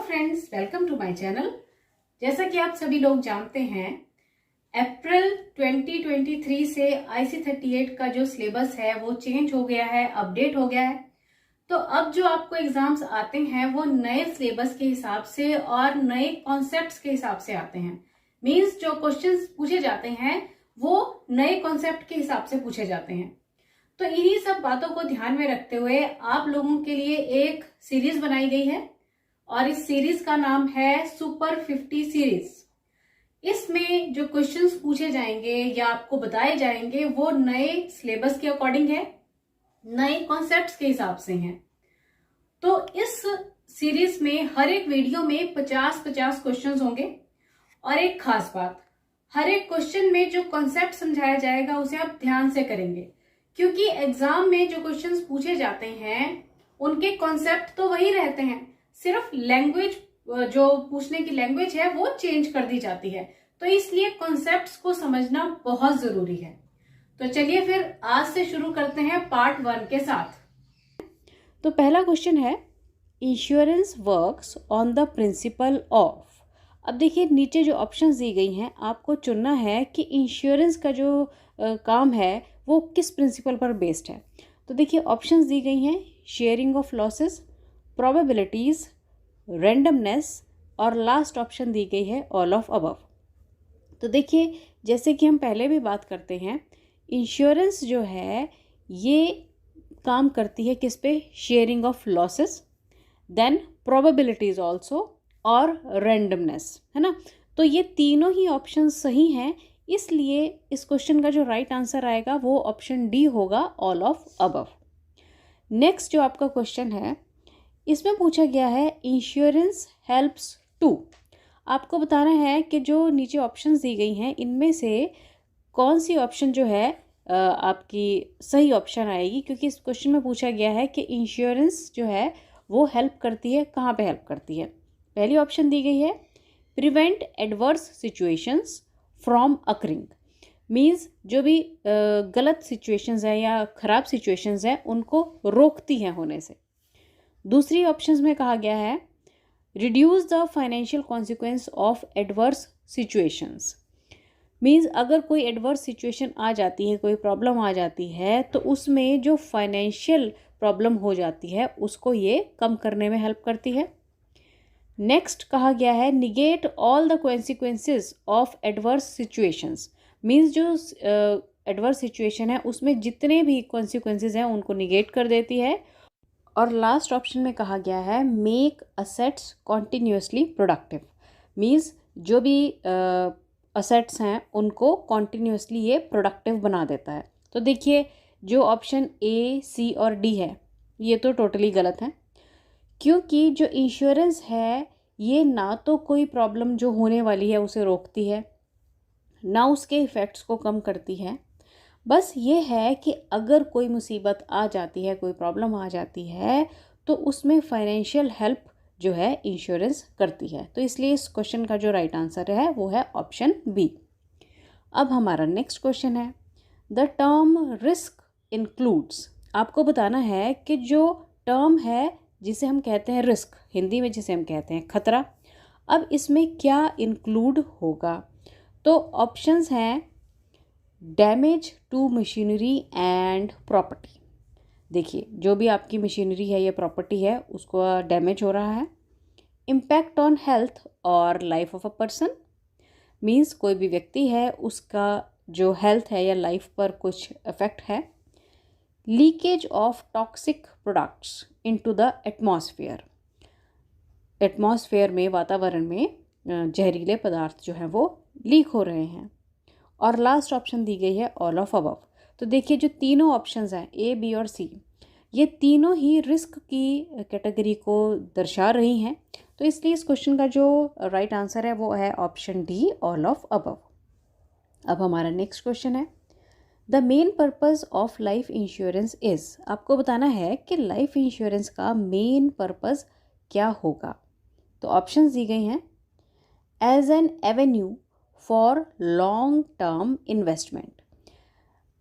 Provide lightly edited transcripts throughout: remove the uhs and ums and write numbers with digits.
Friends, welcome to my channel. जैसा कि आप सभी लोग जानते हैं, अप्रैल 2023 से IC38 का जो सिलेबस है वो चेंज हो गया है, अपडेट हो गया है। तो अब जो आपको एग्जाम्स आते हैं वो नए सिलेबस के हिसाब से और नए कॉन्सेप्ट्स के हिसाब से आते हैं। मींस जो क्वेश्चंस पूछे जाते हैं वो नए कॉन्सेप्ट के हिसाब से पूछे जाते हैं। तो इन्हीं सब बातों को ध्यान में रखते हुए आप लोगों के लिए एक सीरीज बनाई गई है और इस सीरीज का नाम है सुपर 50 सीरीज। इसमें जो क्वेश्चंस पूछे जाएंगे या आपको बताए जाएंगे वो नए सिलेबस के अकॉर्डिंग है, नए कॉन्सेप्ट्स के हिसाब से हैं। तो इस सीरीज में हर एक वीडियो में 50-50 क्वेश्चंस होंगे और एक खास बात, हर एक क्वेश्चन में जो कॉन्सेप्ट समझाया जाएगा उसे आप ध्यान से करेंगे, क्योंकि एग्जाम में जो क्वेश्चंस पूछे जाते हैं उनके कॉन्सेप्ट तो वही रहते हैं, सिर्फ लैंग्वेज जो पूछने की लैंग्वेज है वो चेंज कर दी जाती है। तो इसलिए कॉन्सेप्ट्स को समझना बहुत जरूरी है। तो चलिए फिर आज से शुरू करते हैं पार्ट 1 के साथ। तो पहला क्वेश्चन है, insurance works on the principle of. अब देखिए नीचे जो ऑप्शंस दी गई हैं आपको चुनना है कि इंश्योरेंस का जो काम है वो किस प्रिंसिपल पर बेस्ड है। तो देखिए ऑप्शंस दी गई हैं, sharing of losses, probabilities, randomness और लास्ट ऑप्शन दी गई है ऑल ऑफ अबव। तो देखिए जैसे कि हम पहले भी बात करते हैं, इंश्योरेंस जो है ये काम करती है किस पे, sharing of losses, then probabilities also और रैंडमनेस, है ना। तो ये तीनों ही ऑप्शन सही हैं, इसलिए इस क्वेश्चन का जो राइट आंसर आएगा वो ऑप्शन डी होगा, ऑल ऑफ अबव। नेक्स्ट जो आपका क्वेश्चन है इसमें पूछा गया है, इंश्योरेंस हेल्प्स टू। आपको बताना है कि जो नीचे ऑप्शंस दी गई हैं इनमें से कौन सी ऑप्शन जो है आपकी सही ऑप्शन आएगी, क्योंकि इस क्वेश्चन में पूछा गया है कि इंश्योरेंस जो है वो हेल्प करती है, कहाँ पे हेल्प करती है। पहली ऑप्शन दी गई है, prevent adverse situations from occurring. Means जो भी गलत सिचुएशंस हैं या ख़राब सिचुएशंस हैं उनको रोकती हैं होने से। दूसरी ऑप्शंस में कहा गया है, reduce the financial consequence of adverse situations. Means अगर कोई एडवर्स सिचुएशन आ जाती है, कोई प्रॉब्लम आ जाती है, तो उसमें जो फाइनेंशियल प्रॉब्लम हो जाती है उसको ये कम करने में हेल्प करती है। नेक्स्ट कहा गया है, negate all the consequences of adverse situations. Means जो एडवर्स सिचुएशन है उसमें जितने भी कॉन्सिक्वेंसेस हैं उनको निगेट कर देती है। और लास्ट ऑप्शन में कहा गया है, make assets continuously productive. Means जो भी असेट्स हैं उनको कॉन्टिन्यूसली ये प्रोडक्टिव बना देता है। तो देखिए जो ऑप्शन ए, सी और डी है ये तो टोटली गलत है, क्योंकि जो इंश्योरेंस है ये ना तो कोई प्रॉब्लम जो होने वाली है उसे रोकती है, ना उसके इफ़ेक्ट्स को कम करती है। बस ये है कि अगर कोई मुसीबत आ जाती है, कोई प्रॉब्लम आ जाती है, तो उसमें फाइनेंशियल हेल्प जो है इंश्योरेंस करती है। तो इसलिए इस क्वेश्चन का जो राइट आंसर है वो है ऑप्शन बी। अब हमारा नेक्स्ट क्वेश्चन है, द टर्म रिस्क इंक्लूड्स। आपको बताना है कि जो टर्म है जिसे हम कहते हैं रिस्क, हिंदी में जिसे हम कहते हैं खतरा, अब इसमें क्या इंक्लूड होगा। तो ऑप्शंस हैं, damage to machinery and property. देखिए जो भी आपकी मशीनरी है या प्रॉपर्टी है उसको डैमेज हो रहा है। इम्पैक्ट ऑन हेल्थ और life of a person. Means कोई भी व्यक्ति है उसका जो हेल्थ है या लाइफ पर कुछ इफेक्ट है। Leakage of toxic products into the atmosphere. Atmosphere में, वातावरण में जहरीले पदार्थ जो हैं वो लीक हो रहे हैं। और लास्ट ऑप्शन दी गई है ऑल ऑफ अबव। तो देखिए जो तीनों ऑप्शंस हैं ए, बी और सी, ये तीनों ही रिस्क की कैटेगरी को दर्शा रही हैं। तो इसलिए इस क्वेश्चन का जो राइट आंसर है वो है option D, all of above. अब हमारा नेक्स्ट क्वेश्चन है, the main purpose of life insurance is. आपको बताना है कि लाइफ इंश्योरेंस का मेन पर्पज़ क्या होगा। तो ऑप्शंस दी गई हैं, as an avenue for long term investment.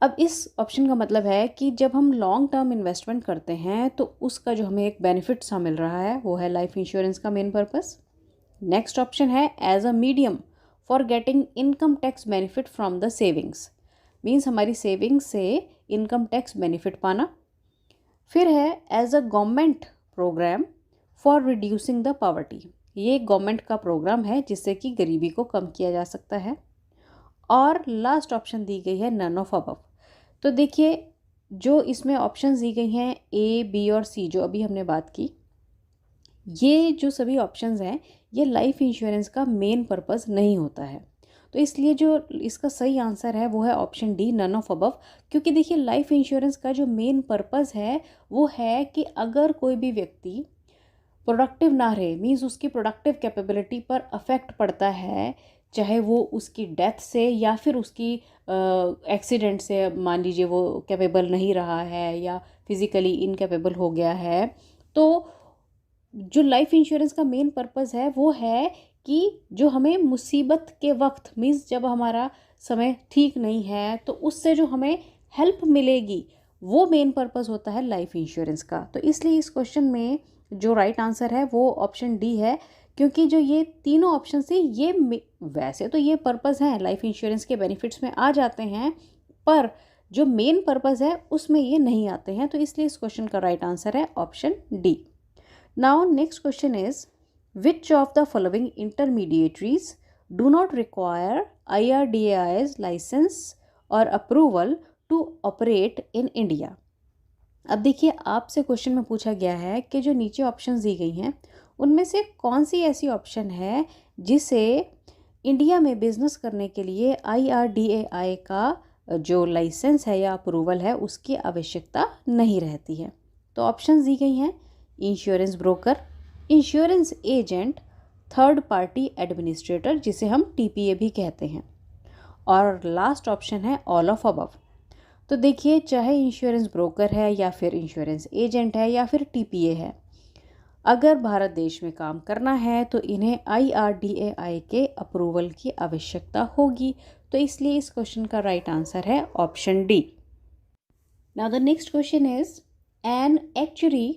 अब इस ऑप्शन का मतलब है कि जब हम लॉन्ग टर्म इन्वेस्टमेंट करते हैं तो उसका जो हमें एक बेनिफिट सा मिल रहा है वो है लाइफ इंश्योरेंस का मेन पर्पस। नेक्स्ट ऑप्शन है as a medium for getting income tax benefit from the savings, means हमारी सेविंग्स से इनकम टैक्स बेनिफिट पाना। फिर है as a government programme for reducing the poverty, ये गवर्नमेंट का programme है जिससे कि गरीबी को कम किया जा सकता है। और लास्ट ऑप्शन दी गई है नन ऑफ अबव। तो देखिए जो इसमें ऑप्शंस दी गई हैं ए, बी और सी जो अभी हमने बात की, ये जो सभी ऑप्शंस हैं ये लाइफ इंश्योरेंस का मेन पर्पस नहीं होता है। तो इसलिए जो इसका सही आंसर है वो है option D, none of above. क्योंकि देखिए लाइफ इंश्योरेंस का जो मेन पर्पस है वो है कि अगर कोई भी व्यक्ति प्रोडक्टिव ना रहे, मीन्स उसकी प्रोडक्टिव कैपेबिलिटी पर अफेक्ट पड़ता है, चाहे वो उसकी डेथ से या फिर उसकी एक्सीडेंट से, मान लीजिए वो कैपेबल नहीं रहा है या फिज़िकली इनकैपेबल हो गया है, तो जो लाइफ इंश्योरेंस का मेन पर्पस है वो है कि जो हमें मुसीबत के वक्त, मीन्स जब हमारा समय ठीक नहीं है तो उससे जो हमें हेल्प मिलेगी वो मेन पर्पस होता है लाइफ इंश्योरेंस का। तो इसलिए इस क्वेश्चन में जो राइट आंसर है वो ऑप्शन डी है। क्योंकि जो ये तीनों ऑप्शन से ये वैसे तो ये पर्पस हैं लाइफ इंश्योरेंस के बेनिफिट्स में आ जाते हैं, पर जो मेन पर्पस है उसमें ये नहीं आते हैं। तो इसलिए इस क्वेश्चन का राइट आंसर है option D. Now next question is which of the following intermediaries do not require IRDAI's license और approval to operate in India. अब देखिए आपसे क्वेश्चन में पूछा गया है कि जो नीचे ऑप्शंस दी गई हैं उनमें से कौन सी ऐसी ऑप्शन है जिसे इंडिया में बिजनेस करने के लिए IRDAI का जो लाइसेंस है या अप्रूवल है उसकी आवश्यकता नहीं रहती है। तो ऑप्शंस दी गई हैं insurance broker, insurance agent, third party administrator जिसे हम TPA भी कहते हैं, और लास्ट ऑप्शन है ऑल ऑफ अबव। तो देखिए चाहे इंश्योरेंस ब्रोकर है या फिर इंश्योरेंस एजेंट है या फिर TPA है, अगर भारत देश में काम करना है तो इन्हें IRDAI के अप्रूवल की आवश्यकता होगी। तो इसलिए इस क्वेश्चन का राइट आंसर है option D. Now the next question is an actuary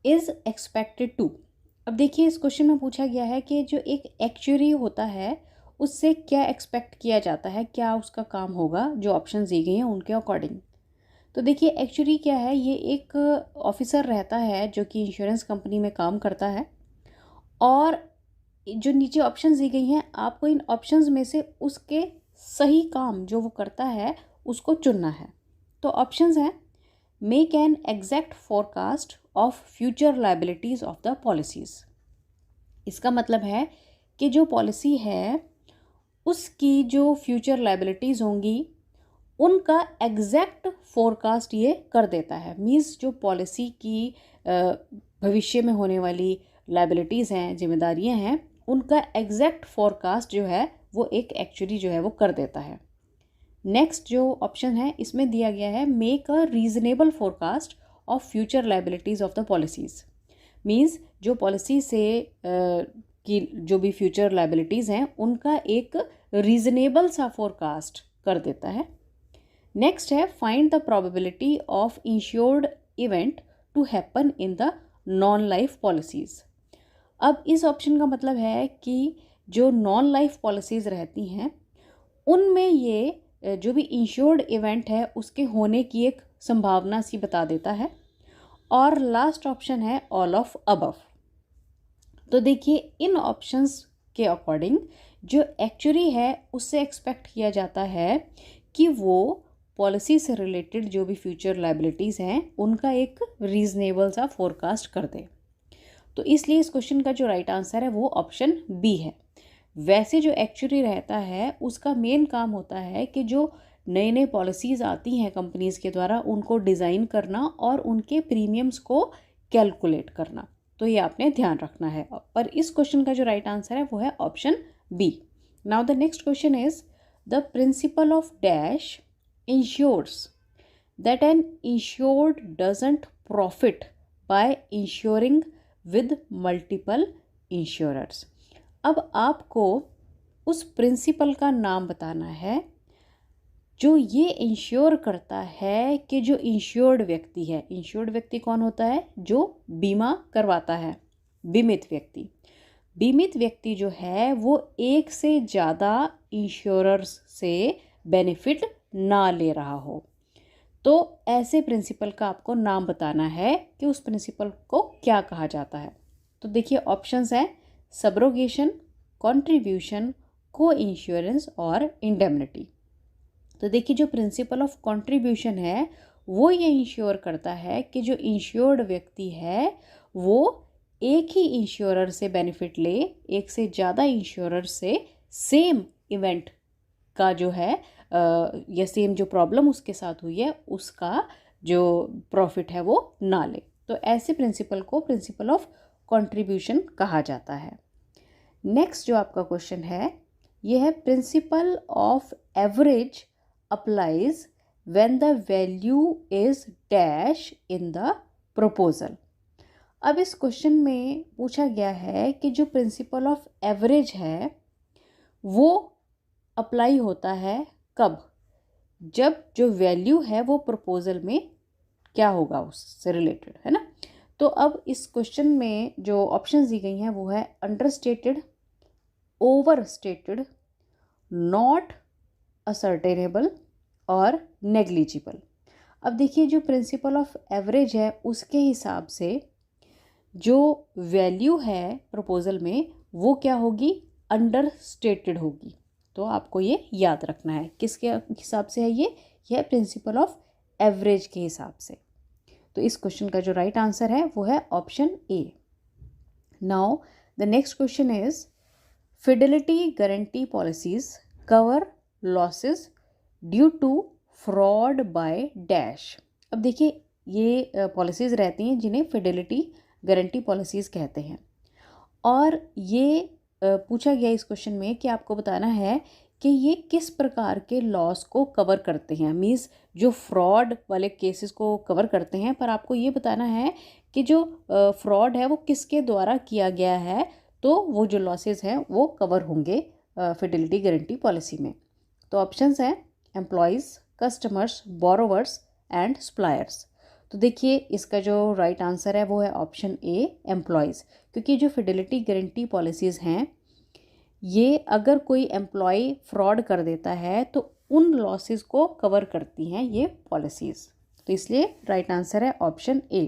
is expected to. अब देखिए इस क्वेश्चन में पूछा गया है कि जो एक एक्चुअरी होता है उससे क्या एक्सपेक्ट किया जाता है, क्या उसका काम होगा, जो ऑप्शन दी गई हैं उनके अकॉर्डिंग। तो देखिए एक्चुअली क्या है, ये एक ऑफिसर रहता है जो कि इंश्योरेंस कंपनी में काम करता है, और जो नीचे ऑप्शंस दी गई हैं आपको इन ऑप्शंस में से उसके सही काम जो वो करता है उसको चुनना है। तो ऑप्शंस हैं make an exact forecast of future liabilities of the policies. इसका मतलब है कि जो पॉलिसी है उसकी जो फ्यूचर लायबिलिटीज़ होंगी उनका एग्जैक्ट फोरकास्ट ये कर देता है। मीन्स जो पॉलिसी की भविष्य में होने वाली लायबिलिटीज़ हैं, जिम्मेदारियां हैं, उनका एग्जैक्ट फोरकास्ट जो है वो एक एक्चुअली जो है वो कर देता है। नेक्स्ट जो ऑप्शन है इसमें दिया गया है make a reasonable forecast of future liabilities of the policies. Means जो पॉलिसी से की जो भी फ्यूचर लायबिलिटीज़ हैं उनका एक रीजनेबल सा फोरकास्ट कर देता है। नेक्स्ट है find the probability of insured event to happen in the non life policies. अब इस ऑप्शन का मतलब है कि जो नॉन लाइफ पॉलिसीज़ रहती हैं उनमें ये जो भी इंश्योर्ड इवेंट है उसके होने की एक संभावना सी बता देता है। और लास्ट ऑप्शन है ऑल ऑफ अबव। तो देखिए इन ऑप्शंस के अकॉर्डिंग जो एक्चुअली है उससे एक्सपेक्ट किया जाता है कि वो पॉलिसी से रिलेटेड जो भी फ्यूचर लायबिलिटीज़ हैं उनका एक रीजनेबल सा फोरकास्ट कर दे। तो इसलिए इस क्वेश्चन का जो राइट आंसर है वो ऑप्शन बी है। वैसे जो एक्चुअली रहता है उसका मेन काम होता है कि जो नए नए पॉलिसीज़ आती हैं कंपनीज़ के द्वारा उनको डिज़ाइन करना और उनके प्रीमियम्स को कैलकुलेट करना। तो ये आपने ध्यान रखना है। पर इस क्वेश्चन का जो राइट आंसर है वो है option B. Now the next question is the principle of dash ensures that an insured doesn't profit by insuring with multiple insurers। अब आपको उस प्रिंसिपल का नाम बताना है जो ये इंश्योर करता है कि जो इंश्योर्ड व्यक्ति है, इंश्योर्ड व्यक्ति कौन होता है? जो बीमा करवाता है, बीमित व्यक्ति। बीमित व्यक्ति जो है वो एक से ज़्यादा इंश्योरर्स से बेनिफिट ना ले रहा हो। तो ऐसे प्रिंसिपल का आपको नाम बताना है कि उस प्रिंसिपल को क्या कहा जाता है। तो देखिए ऑप्शंस हैं सबरोगेशन, कंट्रीब्यूशन, को इंश्योरेंस और इंडेमनिटी। तो देखिए जो प्रिंसिपल ऑफ कंट्रीब्यूशन है वो ये इंश्योर करता है कि जो इंश्योर्ड व्यक्ति है वो एक ही इंश्योरर से बेनिफिट ले, एक से ज़्यादा इंश्योरर से सेम इवेंट का जो है या सेम जो प्रॉब्लम उसके साथ हुई है उसका जो प्रॉफिट है वो ना ले। तो ऐसे प्रिंसिपल को प्रिंसिपल ऑफ कंट्रीब्यूशन कहा जाता है। नेक्स्ट जो आपका क्वेश्चन है ये है principle of average applies when the value is dash in the proposal. अब इस क्वेश्चन में पूछा गया है कि जो प्रिंसिपल ऑफ एवरेज है वो अप्लाई होता है कब? जब जो वैल्यू है वो प्रपोजल में क्या होगा उससे रिलेटेड, है ना। तो अब इस क्वेश्चन में जो ऑप्शंस दी गई हैं वो है अंडरस्टेटेड, ओवरस्टेटेड, नॉट असर्टेनेबल और नेग्लिजिबल। अब देखिए जो प्रिंसिपल ऑफ एवरेज है उसके हिसाब से जो वैल्यू है प्रपोजल में वो क्या होगी? अंडरस्टेटेड होगी। तो आपको ये याद रखना है किसके हिसाब से है ये प्रिंसिपल ऑफ एवरेज के हिसाब से। तो इस क्वेश्चन का जो राइट आंसर है वो है option A. Now the next question is fidelity guarantee policies cover losses due to fraud by dash. अब देखिए ये पॉलिसीज़ रहती हैं जिन्हें फिडेलिटी गारंटी पॉलिसीज़ कहते हैं और ये पूछा गया इस क्वेश्चन में कि आपको बताना है कि ये किस प्रकार के लॉस को कवर करते हैं। मीन्स जो फ्रॉड वाले केसेस को कवर करते हैं, पर आपको ये बताना है कि जो फ्रॉड है वो किसके द्वारा किया गया है, तो वो जो लॉसेस हैं वो कवर होंगे फिडेलिटी गारंटी पॉलिसी में। तो ऑप्शंस हैं employees, customers, borrowers and suppliers. तो देखिए इसका जो राइट आंसर है वो है ऑप्शन ए एम्प्लॉयज़, क्योंकि जो फिडेलिटी गारंटी पॉलिसीज़ हैं ये अगर कोई एम्प्लॉय फ्रॉड कर देता है तो उन लॉसेस को कवर करती हैं ये पॉलिसीज़। तो इसलिए राइट आंसर है ऑप्शन ए।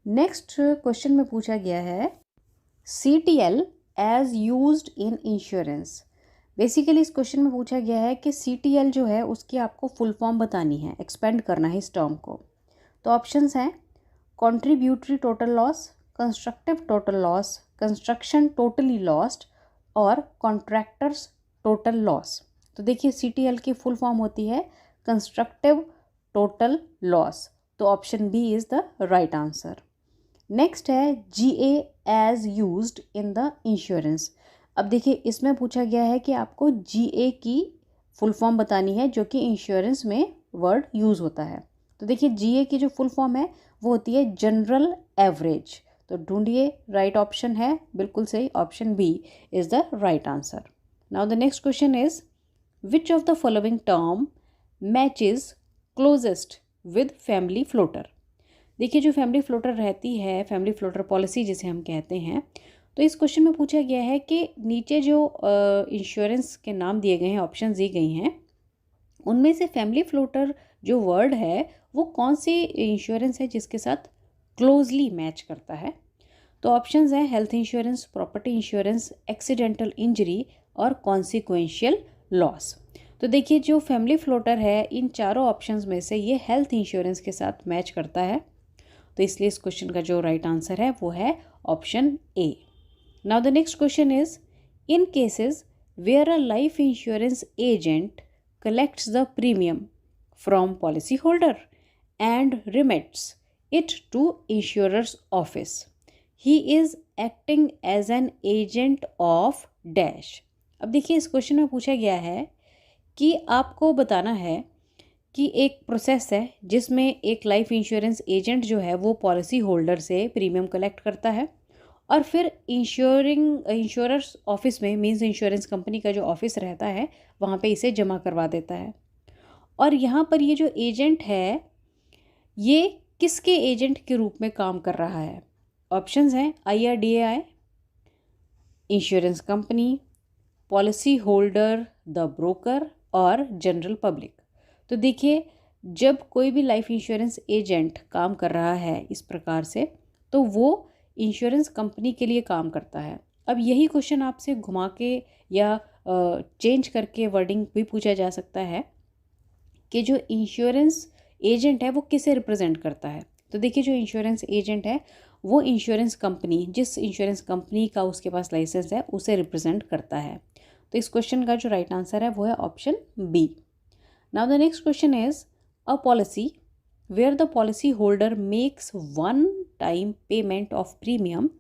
नेक्स्ट क्वेश्चन में पूछा गया है CTL as used in insurance. Basically इस क्वेश्चन में पूछा गया है कि CTL जो है उसकी आपको फुल फॉर्म बतानी है, एक्सपेंड करना है इस टर्म को। तो ऑप्शंस हैं contributory total loss, constructive total loss, construction totally lost और कॉन्ट्रैक्टर्स टोटल लॉस। तो देखिए CTL की फुल फॉर्म होती है कंस्ट्रक्टिव टोटल लॉस। तो option B is the right answer. Next है GA as used in the insurance. अब देखिए इसमें पूछा गया है कि आपको GA की फुल फॉर्म बतानी है जो कि इंश्योरेंस में वर्ड यूज़ होता है। तो देखिए GA की जो फुल फॉर्म है वो होती है जनरल एवरेज। तो ढूंढिए राइट ऑप्शन है, बिल्कुल सही, option B is the right answer. Now the next question is which of the following term matches closest with family floater. देखिए जो फैमिली फ्लोटर रहती है, फैमिली फ्लोटर पॉलिसी जिसे हम कहते हैं, तो इस क्वेश्चन में पूछा गया है कि नीचे जो इंश्योरेंस के नाम दिए गए हैं, ऑप्शन दी गई हैं, उनमें से फैमिली फ्लोटर जो वर्ड है वो कौन सी इंश्योरेंस है जिसके साथ क्लोजली मैच करता है। तो ऑप्शंस हैं health insurance, property insurance, accidental injury और कॉन्सिक्वेंशियल लॉस। तो देखिए जो फैमिली फ्लोटर है इन चारों ऑप्शंस में से ये हेल्थ इंश्योरेंस के साथ मैच करता है। तो इसलिए इस क्वेश्चन का जो राइट आंसर है वो है option A. Now the next question is in cases where a life insurance agent collects the premium from policyholder and remits it to insurer's office. He is acting as an agent of dash. अब देखिए इस question में पूछा गया है कि आपको बताना है कि एक प्रोसेस है जिसमें एक लाइफ इंश्योरेंस एजेंट जो है वो पॉलिसी होल्डर से प्रीमियम कलेक्ट करता है और फिर इंश्योरर्स ऑफिस में, मीन्स इंश्योरेंस कंपनी का जो ऑफिस रहता है वहाँ पे इसे जमा करवा देता है। और यहाँ पर ये जो एजेंट है ये किसके एजेंट के रूप में काम कर रहा है? ऑप्शंस हैं IRDAI, insurance company, policy holder the broker और जनरल पब्लिक। तो देखिए, जब कोई भी लाइफ इंश्योरेंस एजेंट काम कर रहा है इस प्रकार से, तो वो इंश्योरेंस कंपनी के लिए काम करता है। अब यही क्वेश्चन आपसे घुमा के या चेंज करके वर्डिंग भी पूछा जा सकता है कि जो इंश्योरेंस एजेंट है वो किसे रिप्रेजेंट करता है। तो देखिए, जो इंश्योरेंस एजेंट है वो इंश्योरेंस कंपनी, जिस इंश्योरेंस कंपनी का उसके पास लाइसेंस है उसे रिप्रेजेंट करता है। तो इस क्वेश्चन का जो राइट आंसर है वो है option B. Now the next question is a policy where the policy holder makes one time payment of premium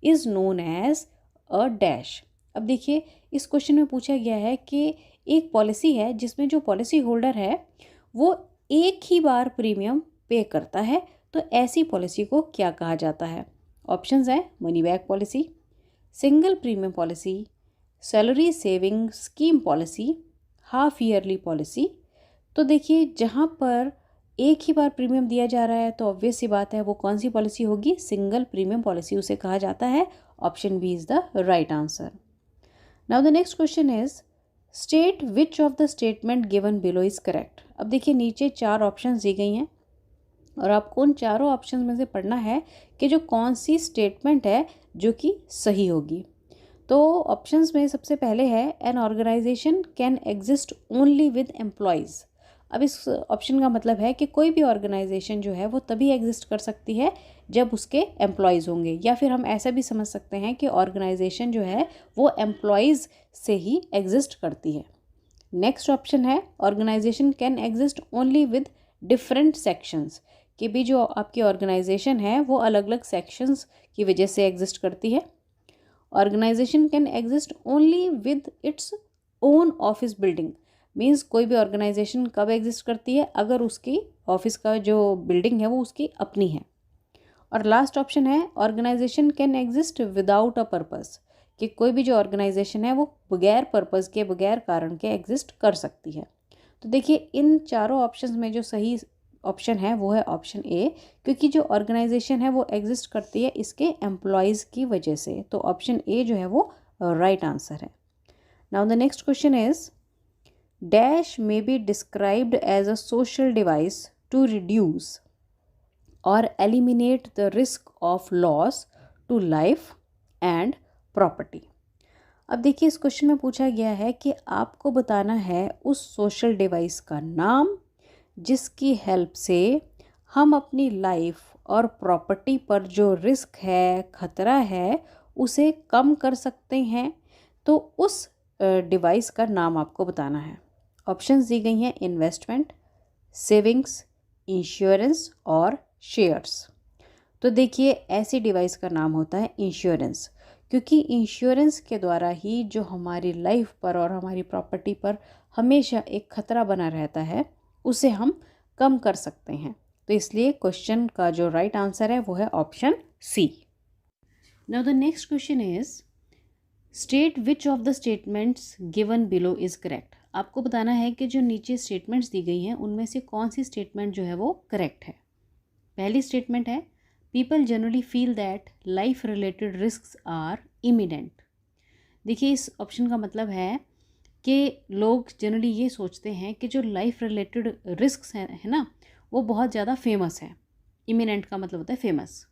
is known as a dash. अब देखिए, इस क्वेश्चन में पूछा गया है कि एक पॉलिसी है जिसमें जो पॉलिसी होल्डर है वो एक ही बार प्रीमियम पे करता है, तो ऐसी पॉलिसी को क्या कहा जाता है? ऑप्शंस हैं money back policy, single premium policy, salary saving scheme policy, half yearly policy. तो देखिए, जहाँ पर एक ही बार प्रीमियम दिया जा रहा है तो ऑब्वियस सी बात है वो कौन सी पॉलिसी होगी? सिंगल प्रीमियम पॉलिसी उसे कहा जाता है। Option B is the right answer. Now the next question is state which of the statement given below is correct. अब देखिए, नीचे 4 ऑप्शंस दी गई हैं और आपको उन चारों ऑप्शंस में से पढ़ना है कि जो कौन सी स्टेटमेंट है जो कि सही होगी। तो ऑप्शंस में सबसे पहले है an organisation can exist only with employees. अब इस ऑप्शन का मतलब है कि कोई भी ऑर्गेनाइजेशन जो है वो तभी एग्जिस्ट कर सकती है जब उसके एम्प्लॉयज़ होंगे, या फिर हम ऐसा भी समझ सकते हैं कि ऑर्गेनाइजेशन जो है वो एम्प्लॉयज़ से ही एग्जिस्ट करती है। नेक्स्ट ऑप्शन है organisation can exist only with different sections, कि भी जो आपकी ऑर्गेनाइजेशन है वो अलग अलग सेक्शंस की वजह से एग्जिस्ट करती है। Organisation can exist only with its own office building, means कोई भी ऑर्गेनाइजेशन कब एग्जिस्ट करती है? अगर उसकी ऑफिस का जो बिल्डिंग है वो उसकी अपनी है। और लास्ट ऑप्शन है organisation can exist without a purpose, कि कोई भी जो ऑर्गेनाइजेशन है वो बगैर पर्पस के, बगैर कारण के एग्जिस्ट कर सकती है। तो देखिए, इन चारों ऑप्शंस में जो सही ऑप्शन है वो है ऑप्शन ए, क्योंकि जो ऑर्गेनाइजेशन है वो एग्जिस्ट करती है इसके एम्प्लॉयज़ की वजह से। तो ऑप्शन ए जो है वो राइट आंसर है। Now the next question is dash may be described as a social device to reduce और eliminate the risk of loss to life and property. अब देखिए, इस क्वेश्चन में पूछा गया है कि आपको बताना है उस सोशल डिवाइस का नाम जिसकी हेल्प से हम अपनी लाइफ और प्रॉपर्टी पर जो रिस्क है, खतरा है, उसे कम कर सकते हैं। तो उस डिवाइस का नाम आपको बताना है। ऑप्शंस दी गई हैं इन्वेस्टमेंट, सेविंग्स, इंश्योरेंस और शेयर्स। तो देखिए, ऐसी डिवाइस का नाम होता है इंश्योरेंस, क्योंकि इंश्योरेंस के द्वारा ही जो हमारी लाइफ पर और हमारी प्रॉपर्टी पर हमेशा एक खतरा बना रहता है उसे हम कम कर सकते हैं। तो इसलिए क्वेश्चन का जो राइट आंसर है वो है option C. Now the next question is state which of the statements given below is correct. आपको बताना है कि जो नीचे स्टेटमेंट्स दी गई हैं उनमें से कौन सी स्टेटमेंट जो है वो करेक्ट है। पहली स्टेटमेंट है people generally feel that life related risk are imminent. देखिए, इस ऑप्शन का मतलब है कि लोग जनरली ये सोचते हैं कि जो लाइफ रिलेटेड रिस्क है ना वो बहुत ज़्यादा फेमस है। इमिनेंट का मतलब होता है फेमस।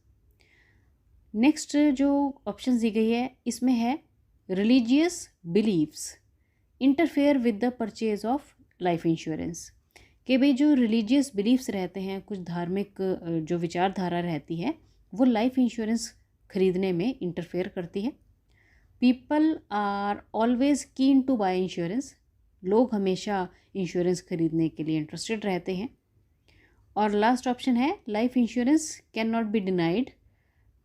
नेक्स्ट जो ऑप्शन दी गई है इसमें है religious beliefs interfere with the purchase of life insurance, कि भाई जो रिलीजियस बिलीव्स रहते हैं, कुछ धार्मिक जो विचारधारा रहती है वो लाइफ इंश्योरेंस खरीदने में इंटरफेयर करती है। People are always keen to buy insurance, लोग हमेशा इंश्योरेंस खरीदने के लिए इंटरेस्टेड रहते हैं। और लास्ट ऑप्शन है life insurance can not be denied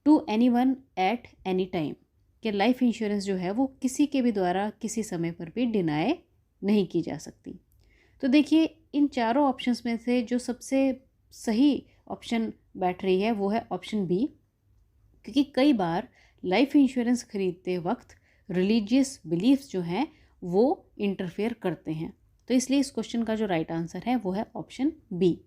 to anyone at any time, कि लाइफ इंश्योरेंस जो है वो किसी के भी द्वारा किसी समय पर भी डिनाई नहीं की जा सकती। तो देखिए, इन चारों ऑप्शंस में से जो सबसे सही ऑप्शन बैठ रही है वो है ऑप्शन बी, क्योंकि कई बार लाइफ इंश्योरेंस खरीदते वक्त रिलीजियस बिलीफ्स जो हैं वो इंटरफेयर करते हैं। तो इसलिए इस क्वेश्चन का जो राइट आंसर है वो है ऑप्शन बी।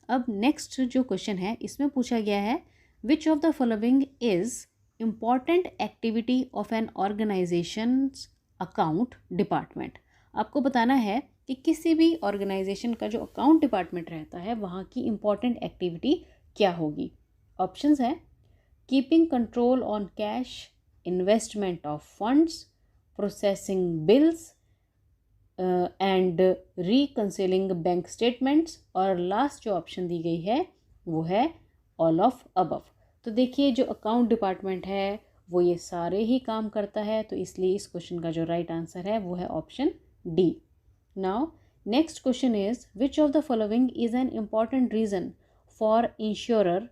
अब नेक्स्ट जो क्वेश्चन है इसमें पूछा गया है which of the following is important activity of an organisations account department. आपको बताना है कि किसी भी ऑर्गेनाइजेशन का जो अकाउंट डिपार्टमेंट रहता है वहाँ की इम्पॉर्टेंट एक्टिविटी क्या होगी। ऑप्शंस है keeping control on cash, investment of funds, processing bills and reconciling bank statements, और लास्ट जो ऑप्शन दी गई है वो है ऑल ऑफ अबव। तो देखिए जो अकाउंट डिपार्टमेंट है वो ये सारे ही काम करता है, तो इसलिए इस क्वेश्चन का जो राइट आंसर है वो है option D. Now next question is which of the following is an important reason for insurer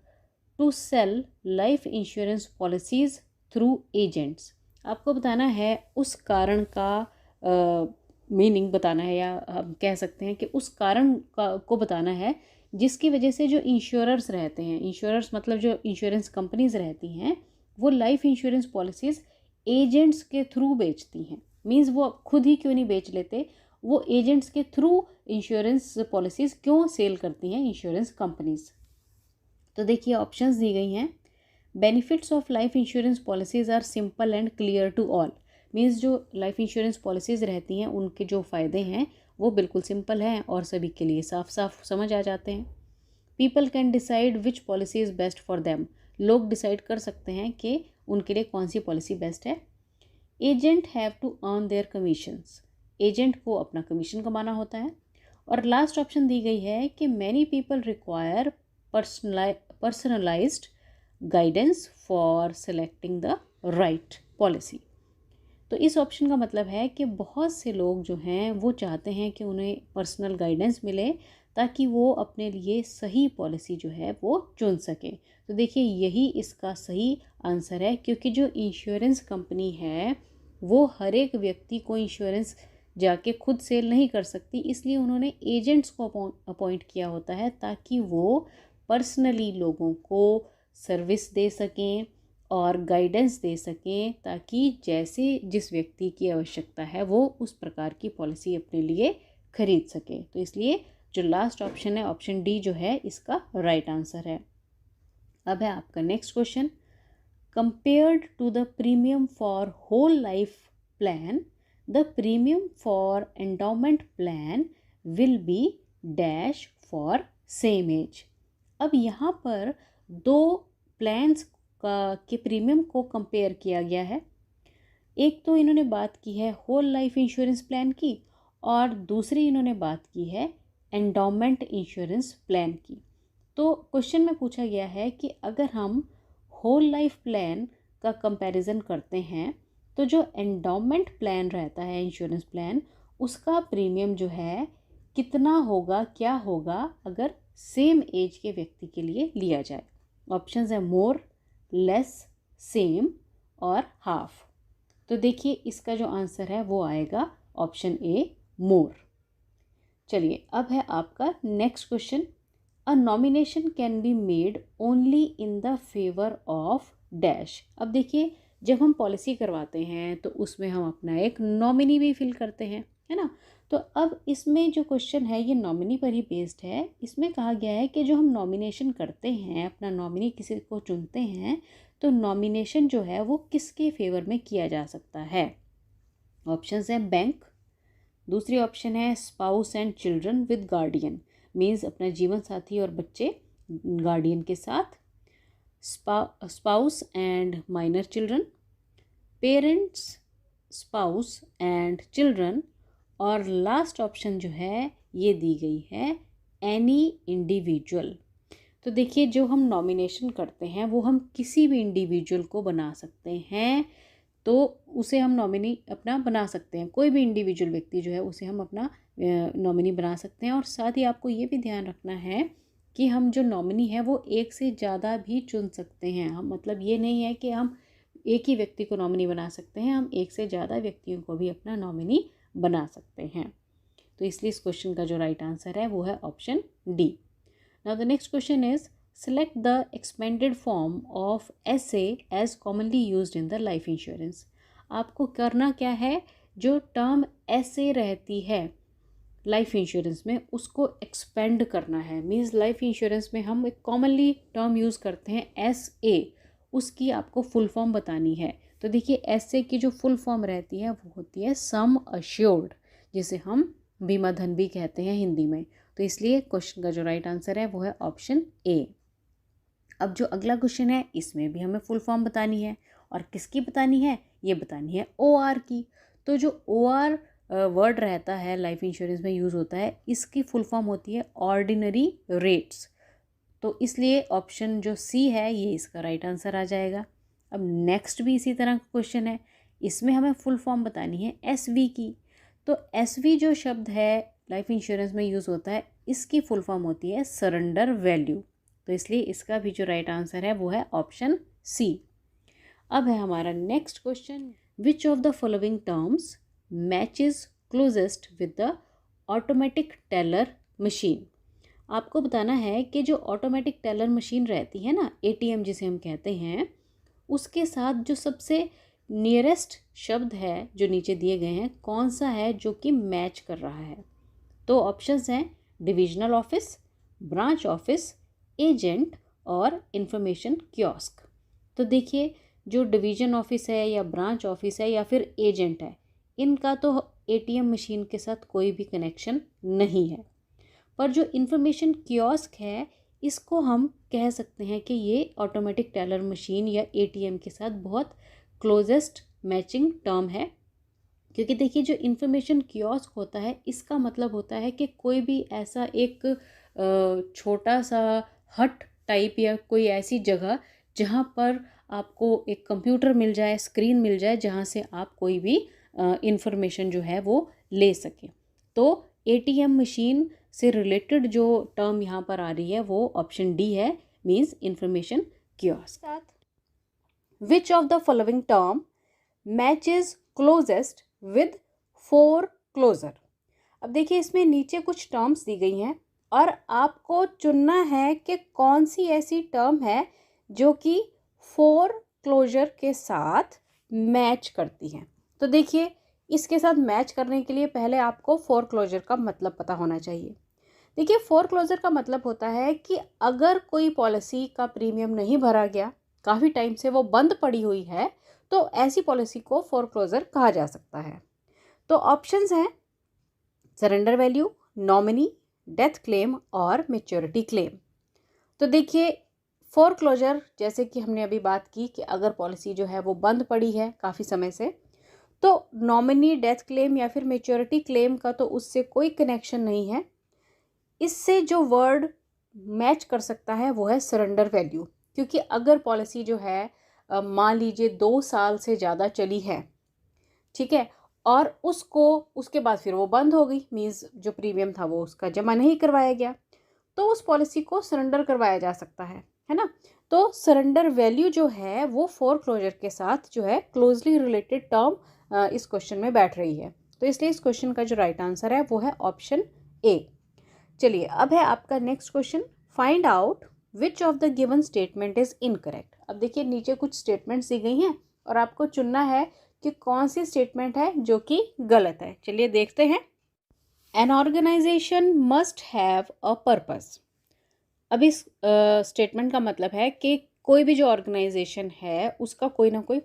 to sell life insurance policies through agents. आपको बताना है उस कारण का मीनिंग बताना है, या हम कह सकते हैं कि उस कारण को बताना है जिसकी वजह से जो इंश्योरर्स रहते हैं, इंश्योरर्स मतलब जो इंश्योरेंस कंपनीज रहती हैं, वो लाइफ इंश्योरेंस पॉलिसीज़ एजेंट्स के थ्रू बेचती हैं। मींस वो खुद ही क्यों नहीं बेच लेते, वो एजेंट्स के थ्रू इंश्योरेंस पॉलिसीज़ क्यों सेल करती हैं इंश्योरेंस कंपनीज। तो देखिए ऑप्शंस दी गई हैं। Benefits of life insurance policies are simple and clear to all. Means जो लाइफ इंश्योरेंस पॉलिसीज़ रहती हैं उनके जो फ़ायदे हैं वो बिल्कुल सिंपल हैं और सभी के लिए साफ साफ समझ आ जाते हैं। People can decide which policy is best for them. लोग डिसाइड कर सकते हैं कि उनके लिए कौन सी पॉलिसी बेस्ट है। Agent have to earn their commissions. Agent को अपना कमीशन कमाना होता है। और लास्ट ऑप्शन दी गई है कि many people require personalised guidance for selecting the right policy. तो इस ऑप्शन का मतलब है कि बहुत से लोग जो हैं वो चाहते हैं कि उन्हें पर्सनल गाइडेंस मिले ताकि वो अपने लिए सही पॉलिसी जो है वो चुन सकें। तो देखिए यही इसका सही आंसर है, क्योंकि जो इंश्योरेंस कंपनी है वो हर एक व्यक्ति को इंश्योरेंस जाके खुद सेल नहीं कर सकती, इसलिए उन्होंने एजेंट्स को अपॉइंट किया होता है ताकि वो पर्सनली लोगों को सर्विस दे सकें और गाइडेंस दे सकें, ताकि जैसे जिस व्यक्ति की आवश्यकता है वो उस प्रकार की पॉलिसी अपने लिए खरीद सके। तो इसलिए जो लास्ट ऑप्शन है ऑप्शन डी जो है इसका राइट आंसर है। अब है आपका next question. Compared to the premium for whole life plan, the premium for endowment plan will be dash for same age. अब यहाँ पर दो प्लान्स के प्रीमियम को कंपेयर किया गया है। एक तो इन्होंने बात की है होल लाइफ इंश्योरेंस प्लान की, और दूसरी इन्होंने बात की है एंडोमेंट इंश्योरेंस प्लान की। तो क्वेश्चन में पूछा गया है कि अगर हम होल लाइफ प्लान का कंपैरिजन करते हैं तो जो एंडोमेंट प्लान रहता है इंश्योरेंस प्लान, उसका प्रीमियम जो है कितना होगा, क्या होगा अगर सेम एज के व्यक्ति के लिए लिया जाए। ऑप्शंस है मोर, लेस, सेम और हाफ। तो देखिए इसका जो आंसर है वो आएगा ऑप्शन ए मोर। चलिए अब है आपका next question. A nomination can be made only in the favour of dash. अब देखिए जब हम पॉलिसी करवाते हैं तो उसमें हम अपना एक नॉमिनी भी फिल करते हैं, है ना। तो अब इसमें जो क्वेश्चन है ये नॉमिनी पर ही बेस्ड है। इसमें कहा गया है कि जो हम नॉमिनेशन करते हैं, अपना नॉमिनी किसी को चुनते हैं, तो नॉमिनेशन जो है वो किसके फेवर में किया जा सकता है। ऑप्शंस हैं बैंक, दूसरी ऑप्शन है spouse and children with guardian, means अपना जीवन साथी और बच्चे गार्डियन के साथ, spouse and minor children, parents, spouse and children, और लास्ट ऑप्शन जो है ये दी गई है एनी इंडिविजुअल। तो देखिए जो हम नॉमिनेशन करते हैं वो हम किसी भी इंडिविजुअल को बना सकते हैं, तो उसे हम नॉमिनी अपना बना सकते हैं। कोई भी इंडिविजुअल व्यक्ति जो है उसे हम अपना नॉमिनी बना सकते हैं। और साथ ही आपको ये भी ध्यान रखना है कि हम जो नॉमिनी है वो एक से ज़्यादा भी चुन सकते हैं। हम मतलब ये नहीं है कि हम एक ही व्यक्ति को नॉमिनी बना सकते हैं, हम एक से ज़्यादा व्यक्तियों को भी अपना नॉमिनी बना सकते हैं। तो इसलिए इस क्वेश्चन का जो राइट आंसर है वो है option D. Now the next question is select the expanded form of S A as commonly used in the life insurance. आपको करना क्या है, जो टर्म एसे रहती है लाइफ इंश्योरेंस में उसको एक्सपेंड करना है। मीन्स लाइफ इंश्योरेंस में हम एक कॉमनली टर्म यूज़ करते हैं SA, उसकी आपको फुल फॉर्म बतानी है। तो देखिए SA की जो फुल फॉर्म रहती है वो होती है सम अश्योर्ड, जिसे हम बीमा धन भी कहते हैं हिंदी में। तो इसलिए क्वेश्चन का जो राइट आंसर है वो है ऑप्शन A। अब जो अगला क्वेश्चन है इसमें भी हमें फुल फॉर्म बतानी है, और किसकी बतानी है, ये बतानी है OR की। तो जो OR वर्ड रहता है लाइफ इंश्योरेंस में यूज़ होता है, इसकी फुल फॉर्म होती है ऑर्डिनरी रेट्स। तो इसलिए ऑप्शन जो C है ये इसका राइट आंसर आ जाएगा। अब नेक्स्ट भी इसी तरह का क्वेश्चन है, इसमें हमें फुल फॉर्म बतानी है SV की। तो SV जो शब्द है लाइफ इंश्योरेंस में यूज़ होता है, इसकी फुल फॉर्म होती है सरेंडर वैल्यू। तो इसलिए इसका भी जो राइट आंसर है वो है ऑप्शन C। अब है हमारा next question, which of the following terms matches closest with the automatic teller machine. आपको बताना है कि जो ऑटोमेटिक टेलर मशीन रहती है ना, ATM जिसे हम कहते हैं, उसके साथ जो सबसे नियरेस्ट शब्द है जो नीचे दिए गए हैं, कौन सा है जो कि मैच कर रहा है। तो ऑप्शंस हैं divisional office, branch office, agent और इंफॉर्मेशन कियोस्क। तो देखिए जो डिवीजन ऑफिस है या ब्रांच ऑफिस है या फिर एजेंट है, इनका तो ATM मशीन के साथ कोई भी कनेक्शन नहीं है। पर जो इंफॉर्मेशन कियोस्क है, इसको हम कह सकते हैं कि ये ऑटोमेटिक टेलर मशीन या ATM के साथ बहुत क्लोजेस्ट मैचिंग टर्म है। क्योंकि देखिए जो इंफॉर्मेशन कियोस्क होता है, इसका मतलब होता है कि कोई भी ऐसा एक छोटा सा हट टाइप या कोई ऐसी जगह जहाँ पर आपको एक कंप्यूटर मिल जाए, स्क्रीन मिल जाए, जहाँ से आप कोई भी इंफॉर्मेशन जो है वो ले सकें। तो ATM मशीन से रिलेटेड जो टर्म यहाँ पर आ रही है वो ऑप्शन D है, means information kiosk. Which of the following term matches closest with foreclosure. अब देखिए इसमें नीचे कुछ टर्म्स दी गई हैं और आपको चुनना है कि कौन सी ऐसी टर्म है जो कि फोरक्लोजर के साथ मैच करती है। तो देखिए इसके साथ मैच करने के लिए पहले आपको फोरक्लोजर का मतलब पता होना चाहिए। देखिए फोरक्लोजर का मतलब होता है कि अगर कोई पॉलिसी का प्रीमियम नहीं भरा गया, काफ़ी टाइम से वो बंद पड़ी हुई है, तो ऐसी पॉलिसी को फोरक्लोजर कहा जा सकता है। तो ऑप्शंस हैं surrender value, nominee, death claim और मैच्योरिटी क्लेम। तो देखिए फोरक्लोजर, जैसे कि हमने अभी बात की कि अगर पॉलिसी जो है वो बंद पड़ी है काफ़ी समय से, तो नॉमिनी, डेथ क्लेम या फिर मैच्योरिटी क्लेम का तो उससे कोई कनेक्शन नहीं है। इससे जो वर्ड मैच कर सकता है वो है सरेंडर वैल्यू, क्योंकि अगर पॉलिसी जो है मान लीजिए 2 साल से ज़्यादा चली है, ठीक है, और उसके बाद फिर वो बंद हो गई, मीन्स जो प्रीमियम था वो उसका जमा नहीं करवाया गया, तो उस पॉलिसी को सरेंडर करवाया जा सकता है ना। तो सरेंडर वैल्यू जो है वो फोरक्लोजर के साथ जो है क्लोजली रिलेटेड टर्म इस क्वेश्चन में बैठ रही है। तो इसलिए इस क्वेश्चन का जो राइट आंसर है वो है ऑप्शन A। चलिए अब है आपका next question, find out which of the given statement is incorrect. अब देखिए नीचे कुछ स्टेटमेंट्स दी गई हैं और आपको चुनना है कि कौन सी स्टेटमेंट है जो कि गलत है। चलिए देखते हैं। An organisation must have a purpose. अब इस स्टेटमेंट का मतलब है कि कोई भी जो ऑर्गेनाइजेशन है उसका कोई ना कोई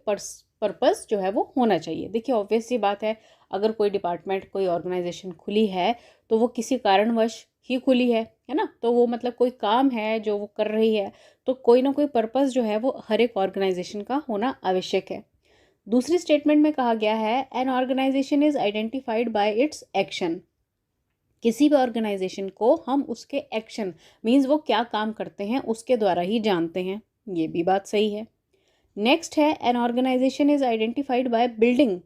पर्पस जो है वो होना चाहिए। देखिए ऑब्वियस सी बात है, अगर कोई डिपार्टमेंट, कोई ऑर्गेनाइजेशन खुली है तो वो किसी कारणवश ही खुली है ना, तो वो मतलब कोई काम है जो वो कर रही है, तो कोई ना कोई पर्पस जो है वो हर एक ऑर्गेनाइजेशन का होना आवश्यक है। दूसरी स्टेटमेंट में कहा गया है an organisation is identified by its action. किसी भी ऑर्गेनाइजेशन को हम उसके एक्शन, मीन्स वो क्या काम करते हैं, उसके द्वारा ही जानते हैं। ये भी बात सही है। नेक्स्ट है an organisation is identified by building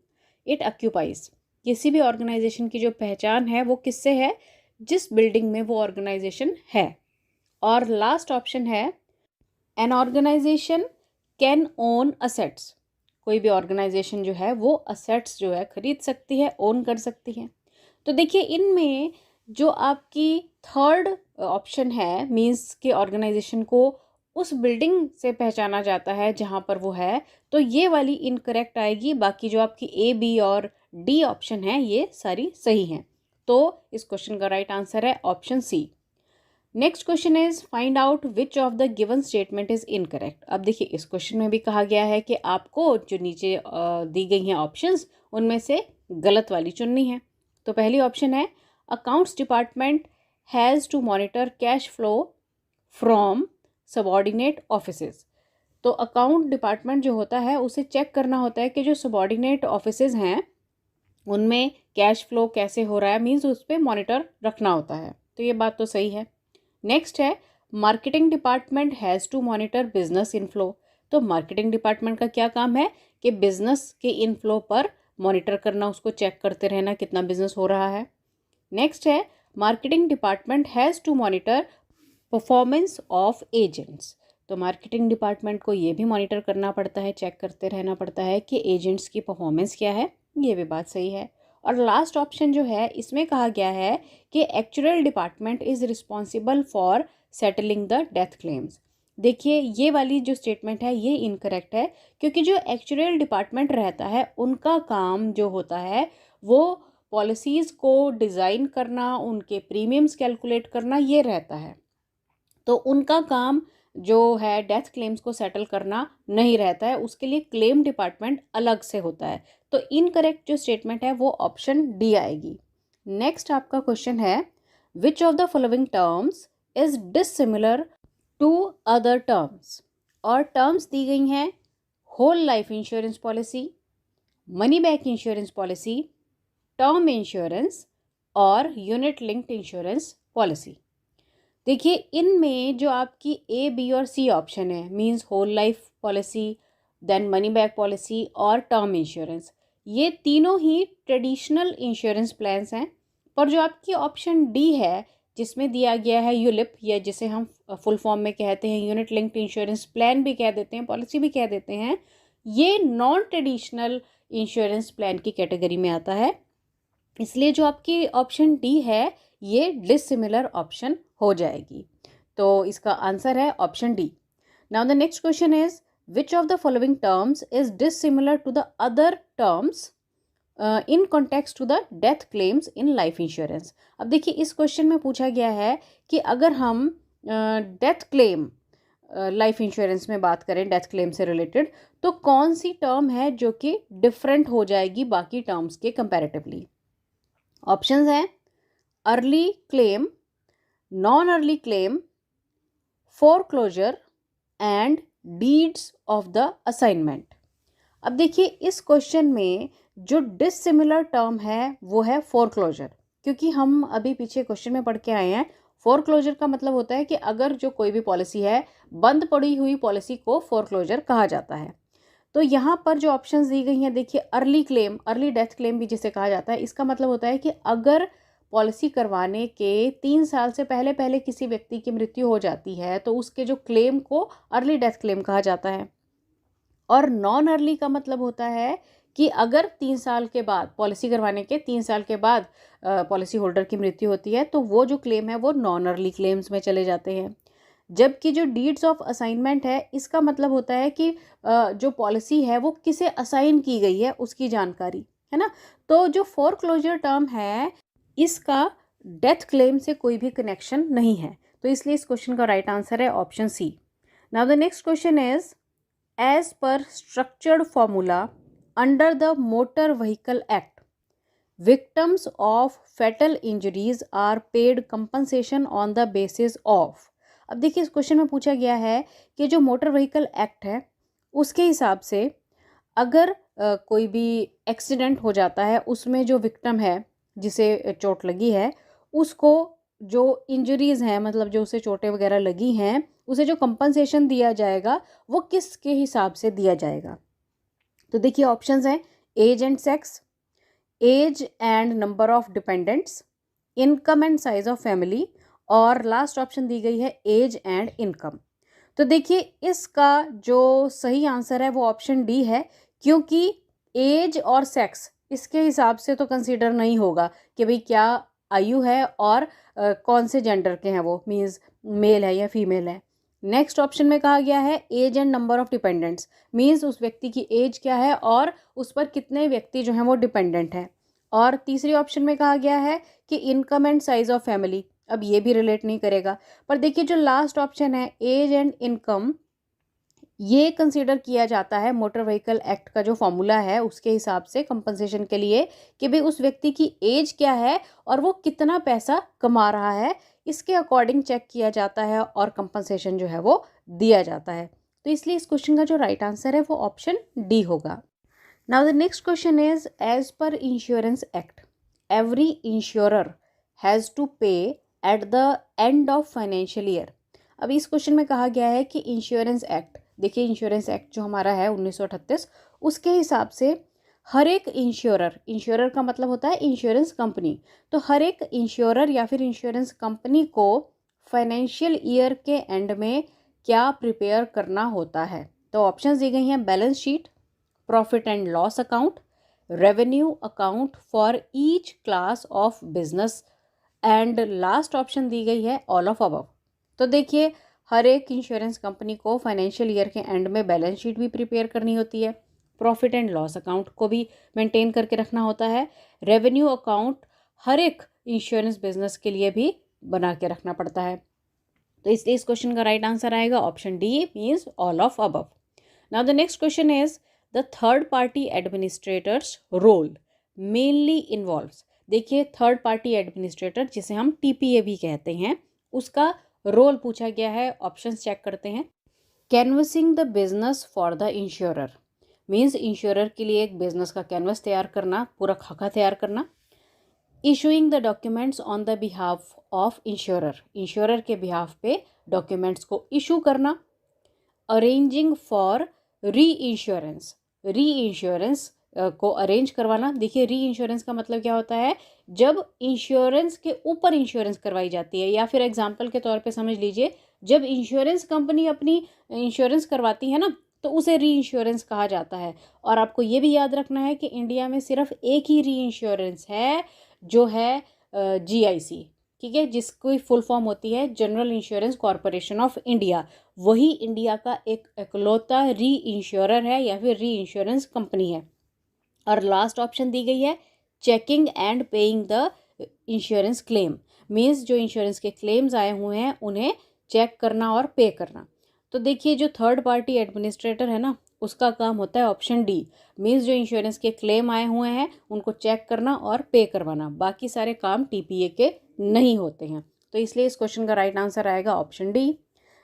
it occupies. किसी भी ऑर्गेनाइजेशन की जो पहचान है वो किससे है, जिस बिल्डिंग में वो ऑर्गेनाइजेशन है। और लास्ट ऑप्शन है an organisation can own assets. कोई भी ऑर्गेनाइजेशन जो है वो असेट्स जो है खरीद सकती है, ओन कर सकती है। तो देखिए इनमें जो आपकी थर्ड ऑप्शन है, मीन्स के ऑर्गेनाइजेशन को उस बिल्डिंग से पहचाना जाता है जहाँ पर वो है, तो ये वाली इनकरेक्ट आएगी। बाकी जो आपकी A, B और D ऑप्शन है ये सारी सही हैं। तो इस क्वेश्चन का राइट आंसर है option C. Next question is find out which of the given statement is incorrect. अब देखिए इस क्वेश्चन में भी कहा गया है कि आपको जो नीचे दी गई हैं ऑप्शंस उनमें से गलत वाली चुननी है। तो पहली ऑप्शन है accounts department has to monitor cash flow from subordinate offices. तो अकाउंट डिपार्टमेंट जो होता है उसे चेक करना होता है कि जो सबॉर्डिनेट ऑफिसेज हैं उनमें कैश फ्लो कैसे हो रहा है, मीन्स उस पर मॉनिटर रखना होता है। तो ये बात तो सही है। नेक्स्ट है marketing department has to monitor business inflow. तो मार्केटिंग डिपार्टमेंट का क्या काम है कि बिजनेस के इनफ्लो पर मॉनिटर करना, उसको चेक करते रहना कितना बिजनेस हो रहा है। नेक्स्ट है marketing department has to monitor performance of agents. तो मार्केटिंग डिपार्टमेंट को ये भी मॉनिटर करना पड़ता है, चेक करते रहना पड़ता है कि एजेंट्स की परफॉर्मेंस क्या है। ये भी बात सही है। और लास्ट ऑप्शन जो है इसमें कहा गया है कि actual department is responsible for settling the death claims. देखिए ये वाली जो स्टेटमेंट है ये इनकरेक्ट है, क्योंकि जो एक्चुअल डिपार्टमेंट रहता है उनका काम जो होता है वो पॉलिसीज़ को डिज़ाइन करना, उनके प्रीमियम्स कैलकुलेट करना ये रहता है। तो उनका काम जो है डेथ क्लेम्स को सेटल करना नहीं रहता है, उसके लिए क्लेम डिपार्टमेंट अलग से होता है। तो इनकरेक्ट जो स्टेटमेंट है वो ऑप्शन डी आएगी। नेक्स्ट आपका क्वेश्चन है which of the following terms is dissimilar to other terms. और टर्म्स दी गई हैं whole life insurance policy, money back insurance policy, term insurance और यूनिट लिंक्ड इंश्योरेंस पॉलिसी। देखिए इनमें जो आपकी ए, बी और सी ऑप्शन है, means whole life policy, then money back policy और टर्म इंश्योरेंस, ये तीनों ही ट्रेडिशनल इंश्योरेंस प्लान्स हैं। पर जो आपकी ऑप्शन डी है जिसमें दिया गया है यूलिप, या जिसे हम फुल फॉर्म में कहते हैं यूनिट लिंक्ड इंश्योरेंस प्लान भी कह देते हैं, पॉलिसी भी कह देते हैं, ये नॉन ट्रेडिशनल इंश्योरेंस प्लान की कैटेगरी में आता है। इसलिए जो आपकी ऑप्शन डी है ये डिसिमिलर ऑप्शन हो जाएगी। तो इसका आंसर है option D. Now the next question is which of the following terms is dissimilar to the other terms in context to the death claims in life insurance. अब देखिए इस क्वेश्चन में पूछा गया है कि अगर हम डेथ क्लेम लाइफ इंश्योरेंस में बात करें, डेथ क्लेम से रिलेटेड, तो कौन सी टर्म है जो कि डिफरेंट हो जाएगी बाकी टर्म्स के कंपैरेटिवली। ऑप्शंस हैं early claim, non early claim, foreclosure and deeds of the assignment. अब देखिए इस क्वेश्चन में जो डिसिमिलर टर्म है वो है फोरक्लोजर, क्योंकि हम अभी पीछे क्वेश्चन में पढ़ के आए हैं फोरक्लोजर का मतलब होता है कि अगर जो कोई भी पॉलिसी है, बंद पड़ी हुई पॉलिसी को फोरक्लोजर कहा जाता है। तो यहाँ पर जो ऑप्शंस दी गई हैं, देखिए early claim, early death claim भी जिसे कहा जाता है, इसका मतलब होता है कि अगर पॉलिसी करवाने के 3 साल से पहले पहले किसी व्यक्ति की मृत्यु हो जाती है तो उसके जो क्लेम को अर्ली डेथ क्लेम कहा जाता है। और नॉन अर्ली का मतलब होता है कि अगर 3 साल के बाद, पॉलिसी करवाने के 3 साल के बाद पॉलिसी होल्डर की मृत्यु होती है तो वो जो क्लेम है वो नॉन अर्ली क्लेम्स में चले जाते हैं। जबकि जो डीड्स ऑफ असाइनमेंट है इसका मतलब होता है कि जो पॉलिसी है वो किसे असाइन की गई है उसकी जानकारी, है ना। तो जो फोरक्लोजर टर्म है इसका डेथ क्लेम से कोई भी कनेक्शन नहीं है, तो इसलिए इस क्वेश्चन का राइट आंसर है option C. Now the next question is as per structured formula under the motor vehicle act victims of fatal injuries are paid compensation on the basis of. अब देखिए इस क्वेश्चन में पूछा गया है कि जो मोटर व्हीकल एक्ट है उसके हिसाब से अगर कोई भी एक्सीडेंट हो जाता है उसमें जो विक्टिम है जिसे चोट लगी है उसको जो इंजरीज़ हैं, मतलब जो उसे चोटें वगैरह लगी हैं, उसे जो कंपनसेशन दिया जाएगा वो किसके हिसाब से दिया जाएगा। तो देखिए ऑप्शंस हैं age and sex, age and number of dependents, income and size of family, और लास्ट ऑप्शन दी गई है एज एंड इनकम। तो देखिए इसका जो सही आंसर है वो ऑप्शन डी है, क्योंकि एज और सेक्स इसके हिसाब से तो कंसीडर नहीं होगा कि भाई क्या आयु है और कौन से जेंडर के हैं वो, मीन्स मेल है या फीमेल है। नेक्स्ट ऑप्शन में कहा गया है age and number of dependents, means उस व्यक्ति की एज क्या है और उस पर कितने व्यक्ति जो हैं वो डिपेंडेंट हैं। और तीसरी ऑप्शन में कहा गया है कि income and size of family, अब ये भी रिलेट नहीं करेगा। पर देखिए जो लास्ट ऑप्शन है एज एंड इनकम, ये कंसीडर किया जाता है मोटर व्हीकल एक्ट का जो फॉर्मूला है उसके हिसाब से कंपनसेशन के लिए, कि भाई उस व्यक्ति की एज क्या है और वो कितना पैसा कमा रहा है, इसके अकॉर्डिंग चेक किया जाता है और कंपनसेशन जो है वो दिया जाता है। तो इसलिए इस क्वेश्चन का जो राइट आंसर है वो ऑप्शन डी होगा। Now the next question is, as per insurance act every insurer has to pay at the end of financial year. अब इस क्वेश्चन में कहा गया है कि इंश्योरेंस एक्ट, देखिए इंश्योरेंस एक्ट जो हमारा है 1938, उसके हिसाब से हर एक इंश्योरर, इंश्योरर का मतलब होता है इंश्योरेंस कंपनी, तो हर एक इंश्योरर या फिर इंश्योरेंस कंपनी को फाइनेंशियल ईयर के एंड में क्या प्रिपेयर करना होता है। तो ऑप्शंस दी गई हैं, balance sheet, profit and loss account, revenue account for each class of business, and last option दी गई है ऑल ऑफ अबव। तो देखिए हर एक इंश्योरेंस कंपनी को फाइनेंशियल ईयर के एंड में बैलेंस शीट भी प्रिपेयर करनी होती है, प्रॉफिट एंड लॉस अकाउंट को भी मेंटेन करके रखना होता है, रेवेन्यू अकाउंट हर एक इंश्योरेंस बिजनेस के लिए भी बना के रखना पड़ता है। तो इसलिए इस क्वेश्चन का राइट आंसर आएगा option D, means all of above. Now the next question is, the third party administrators role mainly involves. देखिए थर्ड पार्टी एडमिनिस्ट्रेटर जिसे हम टीपीए भी कहते हैं, उसका रोल पूछा गया है। ऑप्शंस चेक करते हैं। Canvassing the business for the insurer, means insurer के लिए एक बिजनेस का कैनवस तैयार करना, पूरा खाका तैयार करना। Issuing the documents on the behalf of insurer, insurer के बिहाफ पे डॉक्यूमेंट्स को इशू करना। अरेंजिंग फॉर री इंश्योरेंस, री इंश्योरेंस को अरेंज करवाना। देखिए री इंश्योरेंस का मतलब क्या होता है, जब इंश्योरेंस के ऊपर इंश्योरेंस करवाई जाती है, या फिर एग्जांपल के तौर पे समझ लीजिए जब इंश्योरेंस कंपनी अपनी इंश्योरेंस करवाती है ना, तो उसे री इंश्योरेंस कहा जाता है। और आपको ये भी याद रखना है कि इंडिया में सिर्फ एक ही री इंश्योरेंस है जो है जीआईसी, ठीक है, जिसकी फुल फॉर्म होती है general insurance corporation of India. वही इंडिया का एक इकलौता री इंश्योरर है या फिर री इंश्योरेंस कंपनी है। और लास्ट ऑप्शन दी गई है, checking and paying the insurance claim, means जो इंश्योरेंस के क्लेम्स आए हुए हैं उन्हें चेक करना और पे करना। तो देखिए जो थर्ड पार्टी एडमिनिस्ट्रेटर है ना, उसका काम होता है ऑप्शन डी, मीन्स जो इंश्योरेंस के क्लेम आए हुए हैं उनको चेक करना और पे करवाना। बाकी सारे काम टीपीए के नहीं होते हैं। तो इसलिए इस क्वेश्चन का राइट आंसर आएगा option D.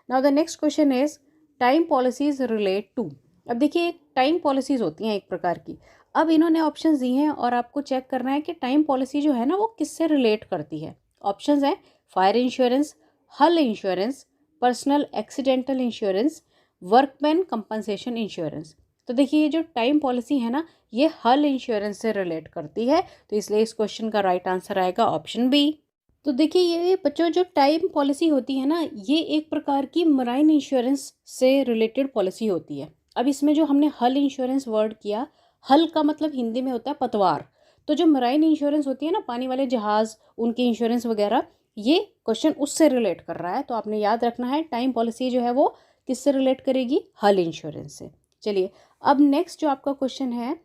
Now the next question is, time policies relate to. अब देखिए टाइम पॉलिसीज होती हैं एक प्रकार की। अब इन्होंने ऑप्शंस दिए हैं और आपको चेक करना है कि टाइम पॉलिसी जो है ना वो किससे रिलेट करती है। ऑप्शंस हैं, फायर इंश्योरेंस, हल insurance, personal accidental insurance, workman compensation insurance. तो देखिए ये जो टाइम पॉलिसी है ना, ये हल इंश्योरेंस से रिलेट करती है। तो इसलिए इस क्वेश्चन का राइट आंसर आएगा ऑप्शन बी। तो देखिए ये बच्चों जो टाइम पॉलिसी होती है ना, ये एक प्रकार की मराइन इंश्योरेंस से रिलेटेड पॉलिसी होती है। अब इसमें जो हमने हल इंश्योरेंस वर्ड किया, हल का मतलब हिंदी में होता है पतवार। तो जो मराइन इंश्योरेंस होती है ना, पानी वाले जहाज, उनकी इंश्योरेंस वगैरह, ये क्वेश्चन उससे रिलेट कर रहा है। तो आपने याद रखना है टाइम पॉलिसी जो है वो किससे रिलेट करेगी, हल इंश्योरेंस से। चलिए अब नेक्स्ट जो आपका क्वेश्चन है,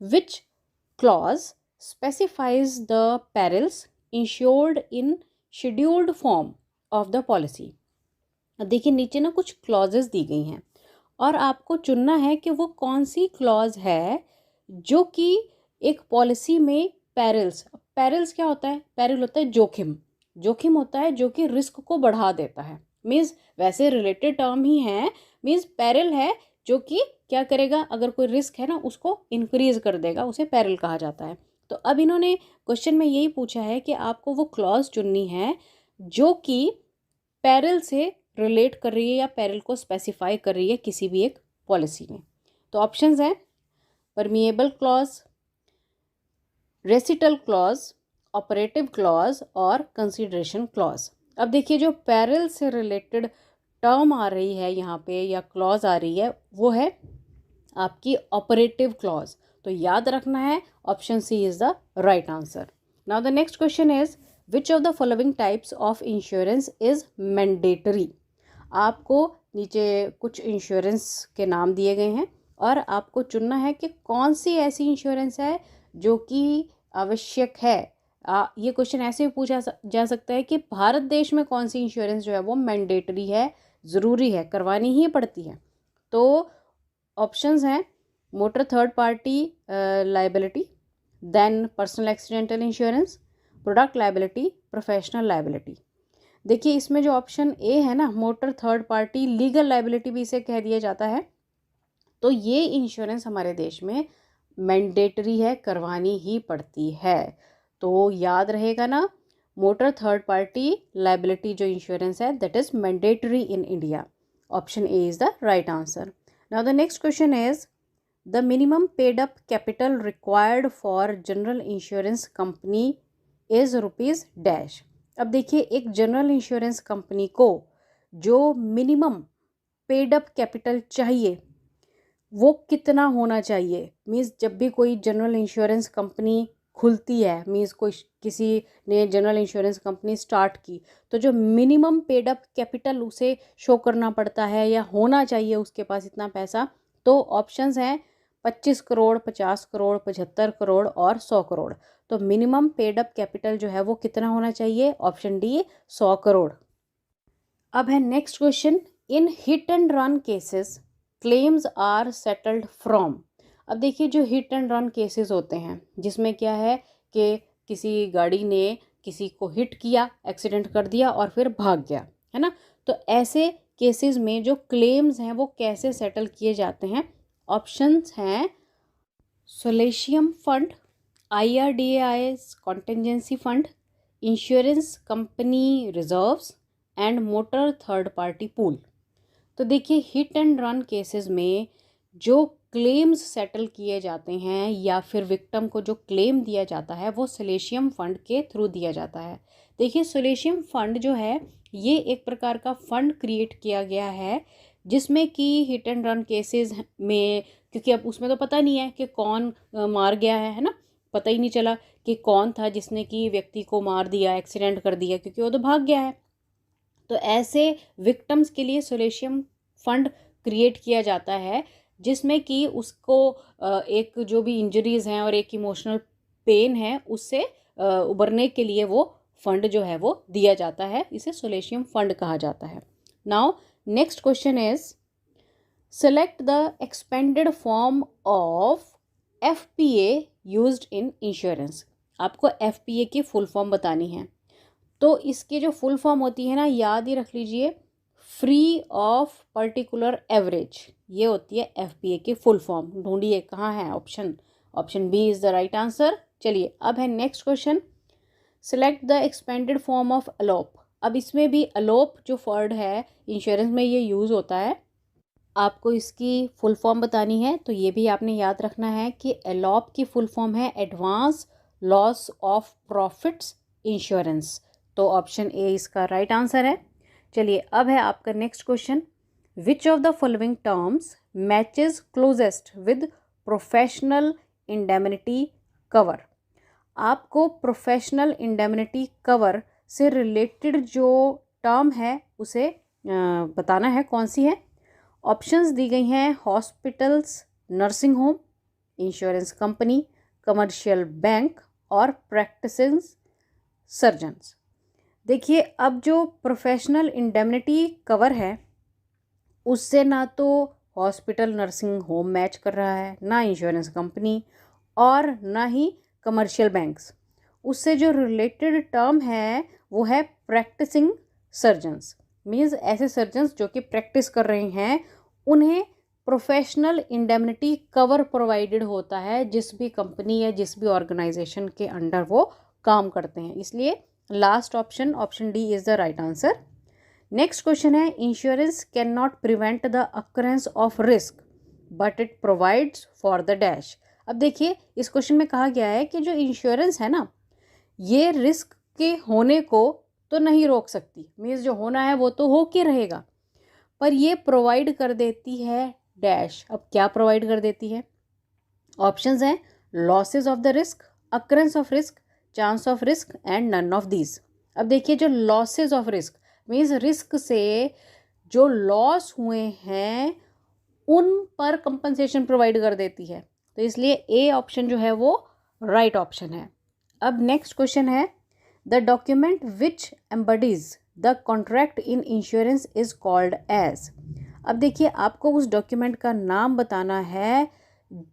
which clause specifies the perils insured in scheduled form of the policy. देखिए नीचे ना कुछ क्लॉजेस दी गई हैं और आपको चुनना है कि वो कौन सी क्लॉज है जो कि एक पॉलिसी में पेरिल्स, पेरिल्स क्या होता है, पेरिल होता है जोखिम, जोखिम होता है जो कि रिस्क को बढ़ा देता है। मीन्स वैसे रिलेटेड टर्म ही है, मीन्स पेरिल है जो कि क्या करेगा, अगर कोई रिस्क है ना उसको इंक्रीज कर देगा, उसे पेरिल कहा जाता है। तो अब इन्होंने क्वेश्चन में यही पूछा है कि आपको वो क्लॉज चुननी है जो कि पेरिल से रिलेट कर रही है या पेरिल को स्पेसिफाई कर रही है किसी भी एक पॉलिसी में। तो ऑप्शंस हैं, permeable clause, recital clause, operative clause और कंसीडरेशन क्लॉज। अब देखिए जो पेरिल से रिलेटेड टर्म आ रही है यहाँ पे या क्लॉज आ रही है वो है आपकी ऑपरेटिव क्लॉज। तो याद रखना है option C is the right answer. Now the next question is, which of the following types of insurance is mandatory. आपको नीचे कुछ इंश्योरेंस के नाम दिए गए हैं और आपको चुनना है कि कौन सी ऐसी इंश्योरेंस है जो कि आवश्यक है? ये क्वेश्चन ऐसे भी पूछा जा सकता है कि भारत देश में कौन सी इंश्योरेंस जो है वो मैंडेटरी है, ज़रूरी है, करवानी ही पड़ती है? तो ऑप्शंस हैं motor third party liability, then personal accidental insurance, product liability, professional liability. देखिए इसमें जो ऑप्शन ए है ना, motor third party legal liability भी इसे कह दिया जाता है, तो ये इंश्योरेंस हमारे देश में मैंडेटरी है, करवानी ही पड़ती है। तो याद रहेगा ना, मोटर थर्ड पार्टी लाइबिलिटी जो इंश्योरेंस है that is mandatory in India. Option A is the right answer. Now the next question is the minimum paid up capital required for general insurance company is rupees dash. अब देखिए एक general insurance company को जो minimum paid up capital चाहिए वो कितना होना चाहिए? मीन्स जब भी कोई जनरल इंश्योरेंस कंपनी खुलती है, मीन्स कोई किसी ने जनरल इंश्योरेंस कंपनी स्टार्ट की, तो जो मिनिमम पेड अप कैपिटल उसे शो करना पड़ता है या होना चाहिए उसके पास इतना पैसा, तो ऑप्शंस हैं 25 करोड़, 50 करोड़, 75 करोड़ और 100 करोड़। तो मिनिमम पेड अप कैपिटल जो है वो कितना होना चाहिए? Option D 100 crore. अब है next question, in hit and run cases claims are settled from. अब देखिए जो हिट एंड रन केसेस होते हैं जिसमें क्या है कि किसी गाड़ी ने किसी को हिट किया, एक्सीडेंट कर दिया और फिर भाग गया, है ना, तो ऐसे केसेस में जो क्लेम्स हैं वो कैसे सेटल किए जाते हैं? ऑप्शंस हैं solatium fund, IRDAI contingency fund, insurance company reserves and motor third party pool. तो देखिए हिट एंड रन केसेस में जो क्लेम्स सेटल किए जाते हैं या फिर विक्टिम को जो क्लेम दिया जाता है वो सोलेशियम फंड के थ्रू दिया जाता है। देखिए सोलेशियम फंड जो है ये एक प्रकार का फंड क्रिएट किया गया है जिसमें कि हिट एंड रन केसेस में, क्योंकि अब उसमें तो पता नहीं है कि कौन मार गया है ना, पता ही नहीं चला कि कौन था जिसने कि व्यक्ति को मार दिया, एक्सीडेंट कर दिया, क्योंकि वो तो भाग गया है। तो ऐसे विक्टिम्स के लिए सोलेशियम फंड क्रिएट किया जाता है जिसमें कि उसको एक जो भी इंजरीज हैं और एक इमोशनल पेन है उससे उबरने के लिए वो फंड जो है वो दिया जाता है, इसे सोलेशियम फंड कहा जाता है। Now next question is select the expanded form of FPA used in insurance. आपको FPA की फुल फॉर्म बतानी है, तो इसकी जो फुल फॉर्म होती है ना, याद ही रख लीजिए, फ्री ऑफ पर्टिकुलर एवरेज, ये होती है FPA की फुल फॉर्म। ढूंढिए कहाँ है option B is the right answer. चलिए अब है next question, select the expanded form of ALOP. अब इसमें भी अलोप जो वर्ड है इंश्योरेंस में ये यूज़ होता है, आपको इसकी फुल फॉर्म बतानी है, तो ये भी आपने याद रखना है कि अलोप की फुल फॉर्म है advance loss of profits insurance. तो ऑप्शन ए इसका राइट आंसर है। चलिए अब है आपका next question, which of the following terms matches closest with professional indemnity cover. आपको प्रोफेशनल इंडेमनिटी कवर से रिलेटेड जो टर्म है उसे बताना है, कौन सी है। ऑप्शंस दी गई हैं hospitals, nursing home, insurance company, commercial bank और प्रैक्टिसिंग सर्जन्स। देखिए अब जो प्रोफेशनल इंडेमनिटी कवर है उससे ना तो हॉस्पिटल नर्सिंग होम मैच कर रहा है, ना इंश्योरेंस कंपनी और ना ही कमर्शियल बैंक्स। उससे जो रिलेटेड टर्म है वो है प्रैक्टिसिंग सर्जन्स, मीन्स ऐसे सर्जन्स जो कि प्रैक्टिस कर रहे हैं उन्हें प्रोफेशनल इंडेमनिटी कवर प्रोवाइडेड होता है जिस भी कंपनी या जिस भी ऑर्गेनाइजेशन के अंडर वो काम करते हैं। इसलिए last option D is the right answer. Next question है, insurance can not prevent the occurrence of risk but it provides for the dash. अब देखिए इस क्वेश्चन में कहा गया है कि जो इंश्योरेंस है ना ये रिस्क के होने को तो नहीं रोक सकती, मीन्स जो होना है वो तो हो के रहेगा, पर ये प्रोवाइड कर देती है डैश। अब क्या प्रोवाइड कर देती है? ऑप्शंस हैं losses of the risk, occurrence of risk, chance of risk and none of these. अब देखिए जो losses of risk means risk से जो लॉस हुए हैं उन पर कंपनसेशन प्रोवाइड कर देती है, तो इसलिए ए ऑप्शन जो है वो राइट ऑप्शन है। अब नेक्स्ट क्वेश्चन है, the document which embodies the contract in insurance is called as. अब देखिए आपको उस डॉक्यूमेंट का नाम बताना है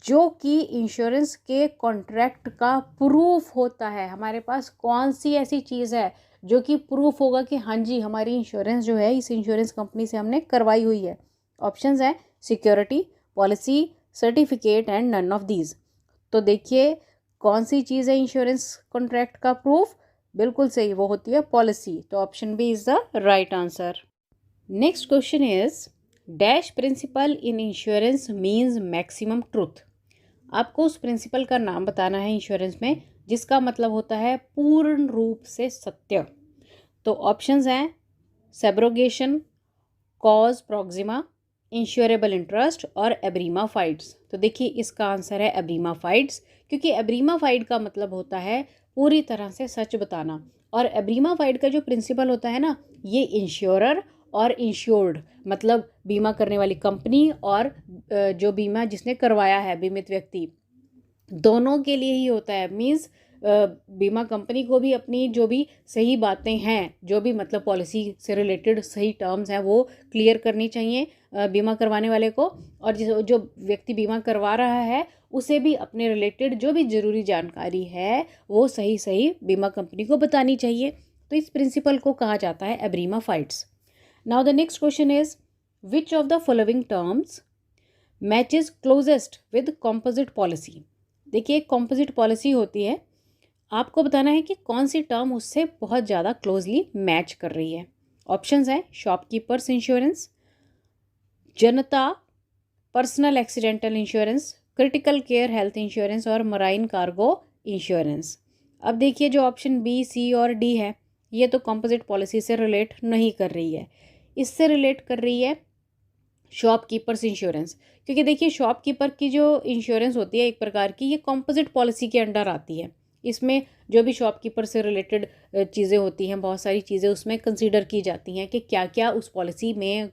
जो कि इंश्योरेंस के कॉन्ट्रैक्ट का प्रूफ होता है। हमारे पास कौन सी ऐसी चीज़ है जो कि प्रूफ होगा कि हाँ जी हमारी इंश्योरेंस जो है इस इंश्योरेंस कंपनी से हमने करवाई हुई है। ऑप्शंस हैं security, policy, certificate and none of these. तो देखिए कौन सी चीज़ है इंश्योरेंस कॉन्ट्रैक्ट का प्रूफ? बिल्कुल सही, वो होती है पॉलिसी। तो option B is the right answer. Next question is, dash principle in insurance means maximum truth. आपको उस प्रिंसिपल का नाम बताना है इंश्योरेंस में जिसका मतलब होता है पूर्ण रूप से सत्य। तो ऑप्शंस हैं सेब्रोगेशन, कॉज प्रॉक्सिमा, इंश्योरेबल इंटरेस्ट और एब्रीमा फाइड्स। तो देखिए इसका आंसर है एब्रीमा फाइड्स, क्योंकि एब्रीमा फाइड का मतलब होता है पूरी तरह से सच बताना। और एब्रीमा फाइड का जो प्रिंसिपल होता है ना, ये इंश्योरर और इंश्योर्ड मतलब बीमा करने वाली कंपनी और जो बीमा जिसने करवाया है बीमित व्यक्ति, दोनों के लिए ही होता है। मीन्स बीमा कंपनी को भी अपनी जो भी सही बातें हैं, जो भी मतलब पॉलिसी से रिलेटेड सही टर्म्स हैं वो क्लियर करनी चाहिए बीमा करवाने वाले को, और जो व्यक्ति बीमा करवा रहा है उसे भी अपने रिलेटेड जो भी ज़रूरी जानकारी है वो सही सही बीमा कंपनी को बतानी चाहिए। तो इस प्रिंसिपल को कहा जाता है एब्रीमा फाइड्स। Now the next question is, which of the following terms matches closest with composite policy. देखिए कॉम्पोजिट पॉलिसी होती है, आपको बताना है कि कौन सी टर्म उससे बहुत ज़्यादा क्लोजली मैच कर रही है। ऑप्शंस हैं शॉपकीपर्स इंश्योरेंस, जनता personal accidental insurance, critical care health insurance और मराइन कार्गो इंश्योरेंस। अब देखिए जो ऑप्शन बी, सी और डी है ये तो कॉम्पोजिट पॉलिसी से रिलेट नहीं कर रही है, इससे रिलेट कर रही है शॉपकीपर्स इंश्योरेंस। क्योंकि देखिए शॉपकीपर की जो इंश्योरेंस होती है एक प्रकार की, ये कॉम्पोजिट पॉलिसी के अंडर आती है। इसमें जो भी शॉपकीपर से रिलेटेड चीज़ें होती हैं, बहुत सारी चीज़ें उसमें कंसीडर की जाती हैं कि क्या क्या उस पॉलिसी में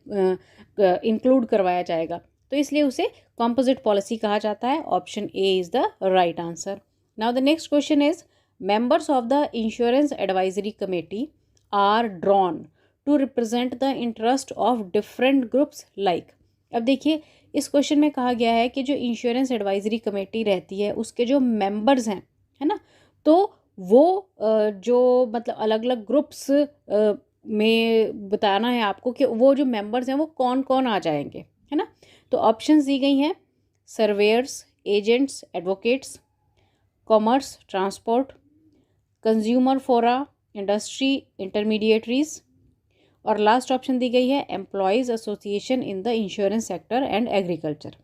इंक्लूड करवाया जाएगा, तो इसलिए उसे कॉम्पोजिट पॉलिसी कहा जाता है। Option A is the right answer. Now the next question is, members of the insurance advisory committee are drawn to represent the interest of different groups like. अब देखिए इस क्वेश्चन में कहा गया है कि जो इंश्योरेंस एडवाइजरी कमेटी रहती है उसके जो मेंबर्स हैं, है ना, तो वो जो मतलब अलग अलग ग्रुप्स में बताना है आपको कि वो जो मेंबर्स हैं वो कौन कौन आ जाएंगे, है ना। तो ऑप्शंस दी गई हैं surveyor's, agents, advocates, commerce, transport, consumer फोरा, इंडस्ट्री, इंटरमीडिएटरीज, और लास्ट ऑप्शन दी गई है employees association in the insurance sector and agriculture.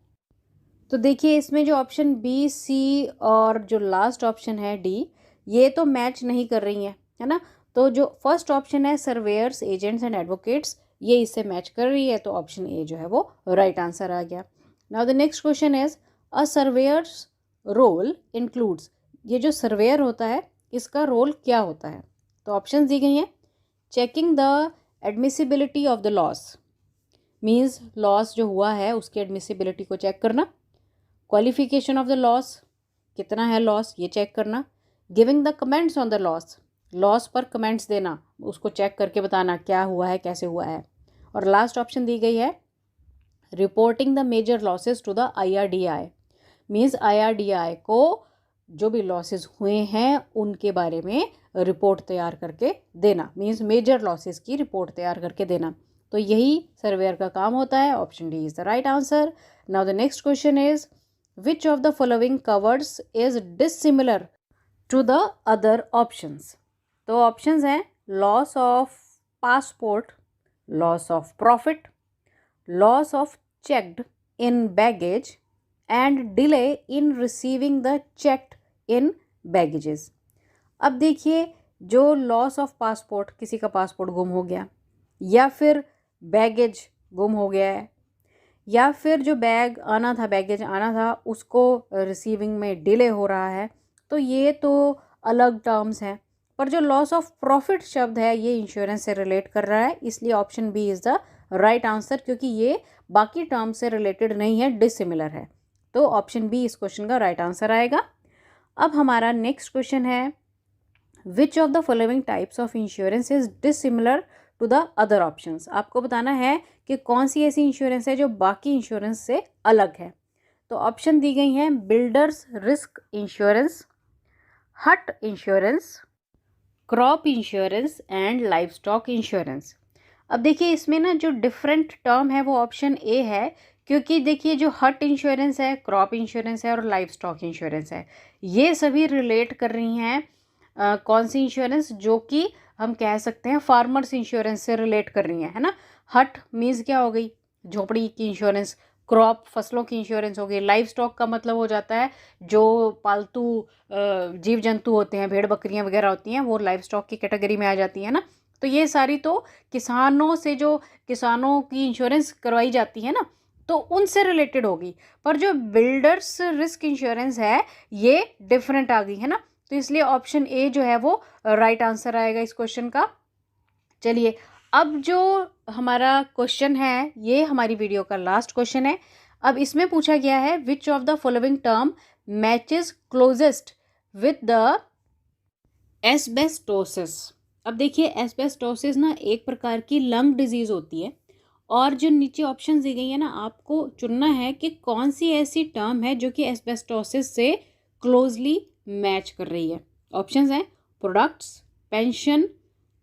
तो देखिए इसमें जो ऑप्शन बी, सी और जो लास्ट ऑप्शन है डी, ये तो मैच नहीं कर रही हैं, है ना। तो जो फर्स्ट ऑप्शन है सर्वेयर्स, एजेंट्स एंड एडवोकेट्स, ये इससे मैच कर रही है, तो ऑप्शन ए जो है वो राइट आंसर आ गया। Now the next question is, a surveyors role includes. ये जो सर्वेयर होता है इसका रोल क्या होता है? तो ऑप्शन दी गई हैं checking the admissibility of the loss, means loss जो हुआ है उसकी एडमिसिबिलिटी को चेक करना, क्वालिफिकेशन ऑफ द लॉस, कितना है लॉस ये चेक करना, giving the comments on the loss, loss पर कमेंट्स देना, उसको चेक करके बताना क्या हुआ है कैसे हुआ है, और लास्ट ऑप्शन दी गई है reporting the major losses to the IRDAI, means IRDAI को जो भी लॉसेस हुए हैं उनके बारे में रिपोर्ट तैयार करके देना, मीन्स मेजर लॉसेस की रिपोर्ट तैयार करके देना। तो यही सर्वेयर का काम होता है। Option D is the right answer. Now the next question is, which of the following covers is dissimilar to the other options. तो ऑप्शंस हैं loss of passport, loss of profit, loss of checked in baggage and delay in receiving the checked in baggages. अब देखिए जो loss of passport, किसी का passport गुम हो गया, या फिर बैगेज गुम हो गया है, या फिर जो बैग आना था, बैगेज आना था, उसको रिसीविंग में डिले हो रहा है, तो ये तो अलग टर्म्स हैं। पर जो लॉस ऑफ प्रॉफिट शब्द है ये इंश्योरेंस से रिलेट कर रहा है, इसलिए option B is the right answer, क्योंकि ये बाकी टर्म्स से रिलेटेड नहीं है, डिसिमिलर है। तो ऑप्शन बी इस क्वेश्चन का राइट आंसर आएगा। अब हमारा नेक्स्ट क्वेश्चन है, which of the following types of insurance is dissimilar to the other options. आपको बताना है कि कौन सी ऐसी इंश्योरेंस है जो बाकी इंश्योरेंस से अलग है। तो ऑप्शन दी गई हैं बिल्डर्स रिस्क इंश्योरेंस, हट insurance, crop insurance and life stock insurance. अब देखिए इसमें ना जो डिफरेंट टर्म है वो ऑप्शन ए है, क्योंकि देखिए जो हट इंश्योरेंस है, क्रॉप इंश्योरेंस है और लाइफ स्टॉक इंश्योरेंस है, ये सभी रिलेट कर रही हैं कौन सी इंश्योरेंस, जो कि हम कह सकते हैं फार्मर्स इंश्योरेंस से रिलेट कर रही हैं, है ना। हट मीन्स क्या हो गई, झोपड़ी की इंश्योरेंस, क्रॉप फसलों की इंश्योरेंस हो गई, लाइफ स्टॉक का मतलब हो जाता है जो पालतू जीव जंतु होते हैं, भेड़ बकरियां वगैरह होती हैं, वो लाइफ स्टॉक की कैटेगरी में आ जाती है ना। तो ये सारी तो किसानों से, जो किसानों की इंश्योरेंस करवाई जाती है ना, तो उनसे रिलेटेड होगी। पर जो बिल्डर्स रिस्क इंश्योरेंस है ये डिफरेंट आ गई है ना, तो इसलिए ऑप्शन ए जो है वो राइट आंसर आएगा इस क्वेश्चन का। चलिए अब जो हमारा क्वेश्चन है ये हमारी वीडियो का लास्ट क्वेश्चन है। अब इसमें पूछा गया है which of the following term matches closest with the asbestosis. अब देखिए एस्बेस्टोसिस ना एक प्रकार की लंग डिजीज होती है, और जो नीचे ऑप्शन दी गई है ना, आपको चुनना है कि कौन सी ऐसी टर्म है जो कि एस्बेस्टोसिस से क्लोजली मैच कर रही है। ऑप्शंस हैं products, pension,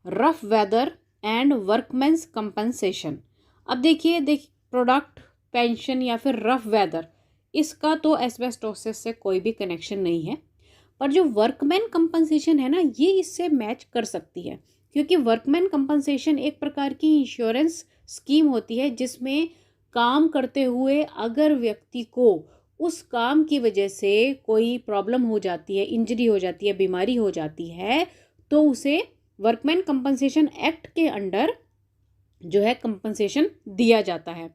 rough weather and workmen's compensation. अब देखिए प्रोडक्ट, पेंशन या फिर रफ वेदर, इसका तो एस्बेस्टोसिस से कोई भी कनेक्शन नहीं है। पर जो वर्कमैन कंपनसेशन है ना, ये इससे मैच कर सकती है, क्योंकि वर्कमैन कंपनसेशन एक प्रकार की इंश्योरेंस स्कीम होती है जिसमें काम करते हुए अगर व्यक्ति को उस काम की वजह से कोई प्रॉब्लम हो जाती है, इंजरी हो जाती है, बीमारी हो जाती है, तो उसे वर्कमैन कंपनसेशन एक्ट के अंडर जो है कंपनसेशन दिया जाता है।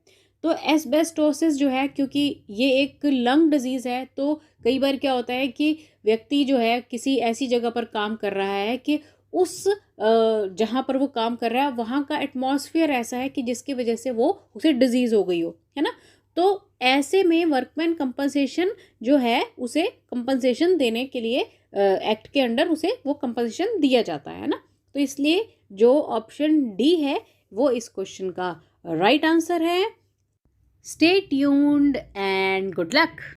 तो एस्बेस्टोसिस जो है, क्योंकि ये एक लंग डिजीज़ है, तो कई बार क्या होता है कि व्यक्ति जो है किसी ऐसी जगह पर काम कर रहा है कि उस जहाँ पर वो काम कर रहा है वहाँ का एटमॉस्फेयर ऐसा है कि जिसकी वजह से वो उसे डिजीज़ हो गई हो, है ना। तो ऐसे में वर्कमैन कंपनसेशन जो है उसे कंपनसेशन देने के लिए एक्ट के अंडर उसे वो कंपनसेशन दिया जाता है ना। तो इसलिए जो ऑप्शन डी है वो इस क्वेश्चन का राइट आंसर है। Stay tuned and good luck.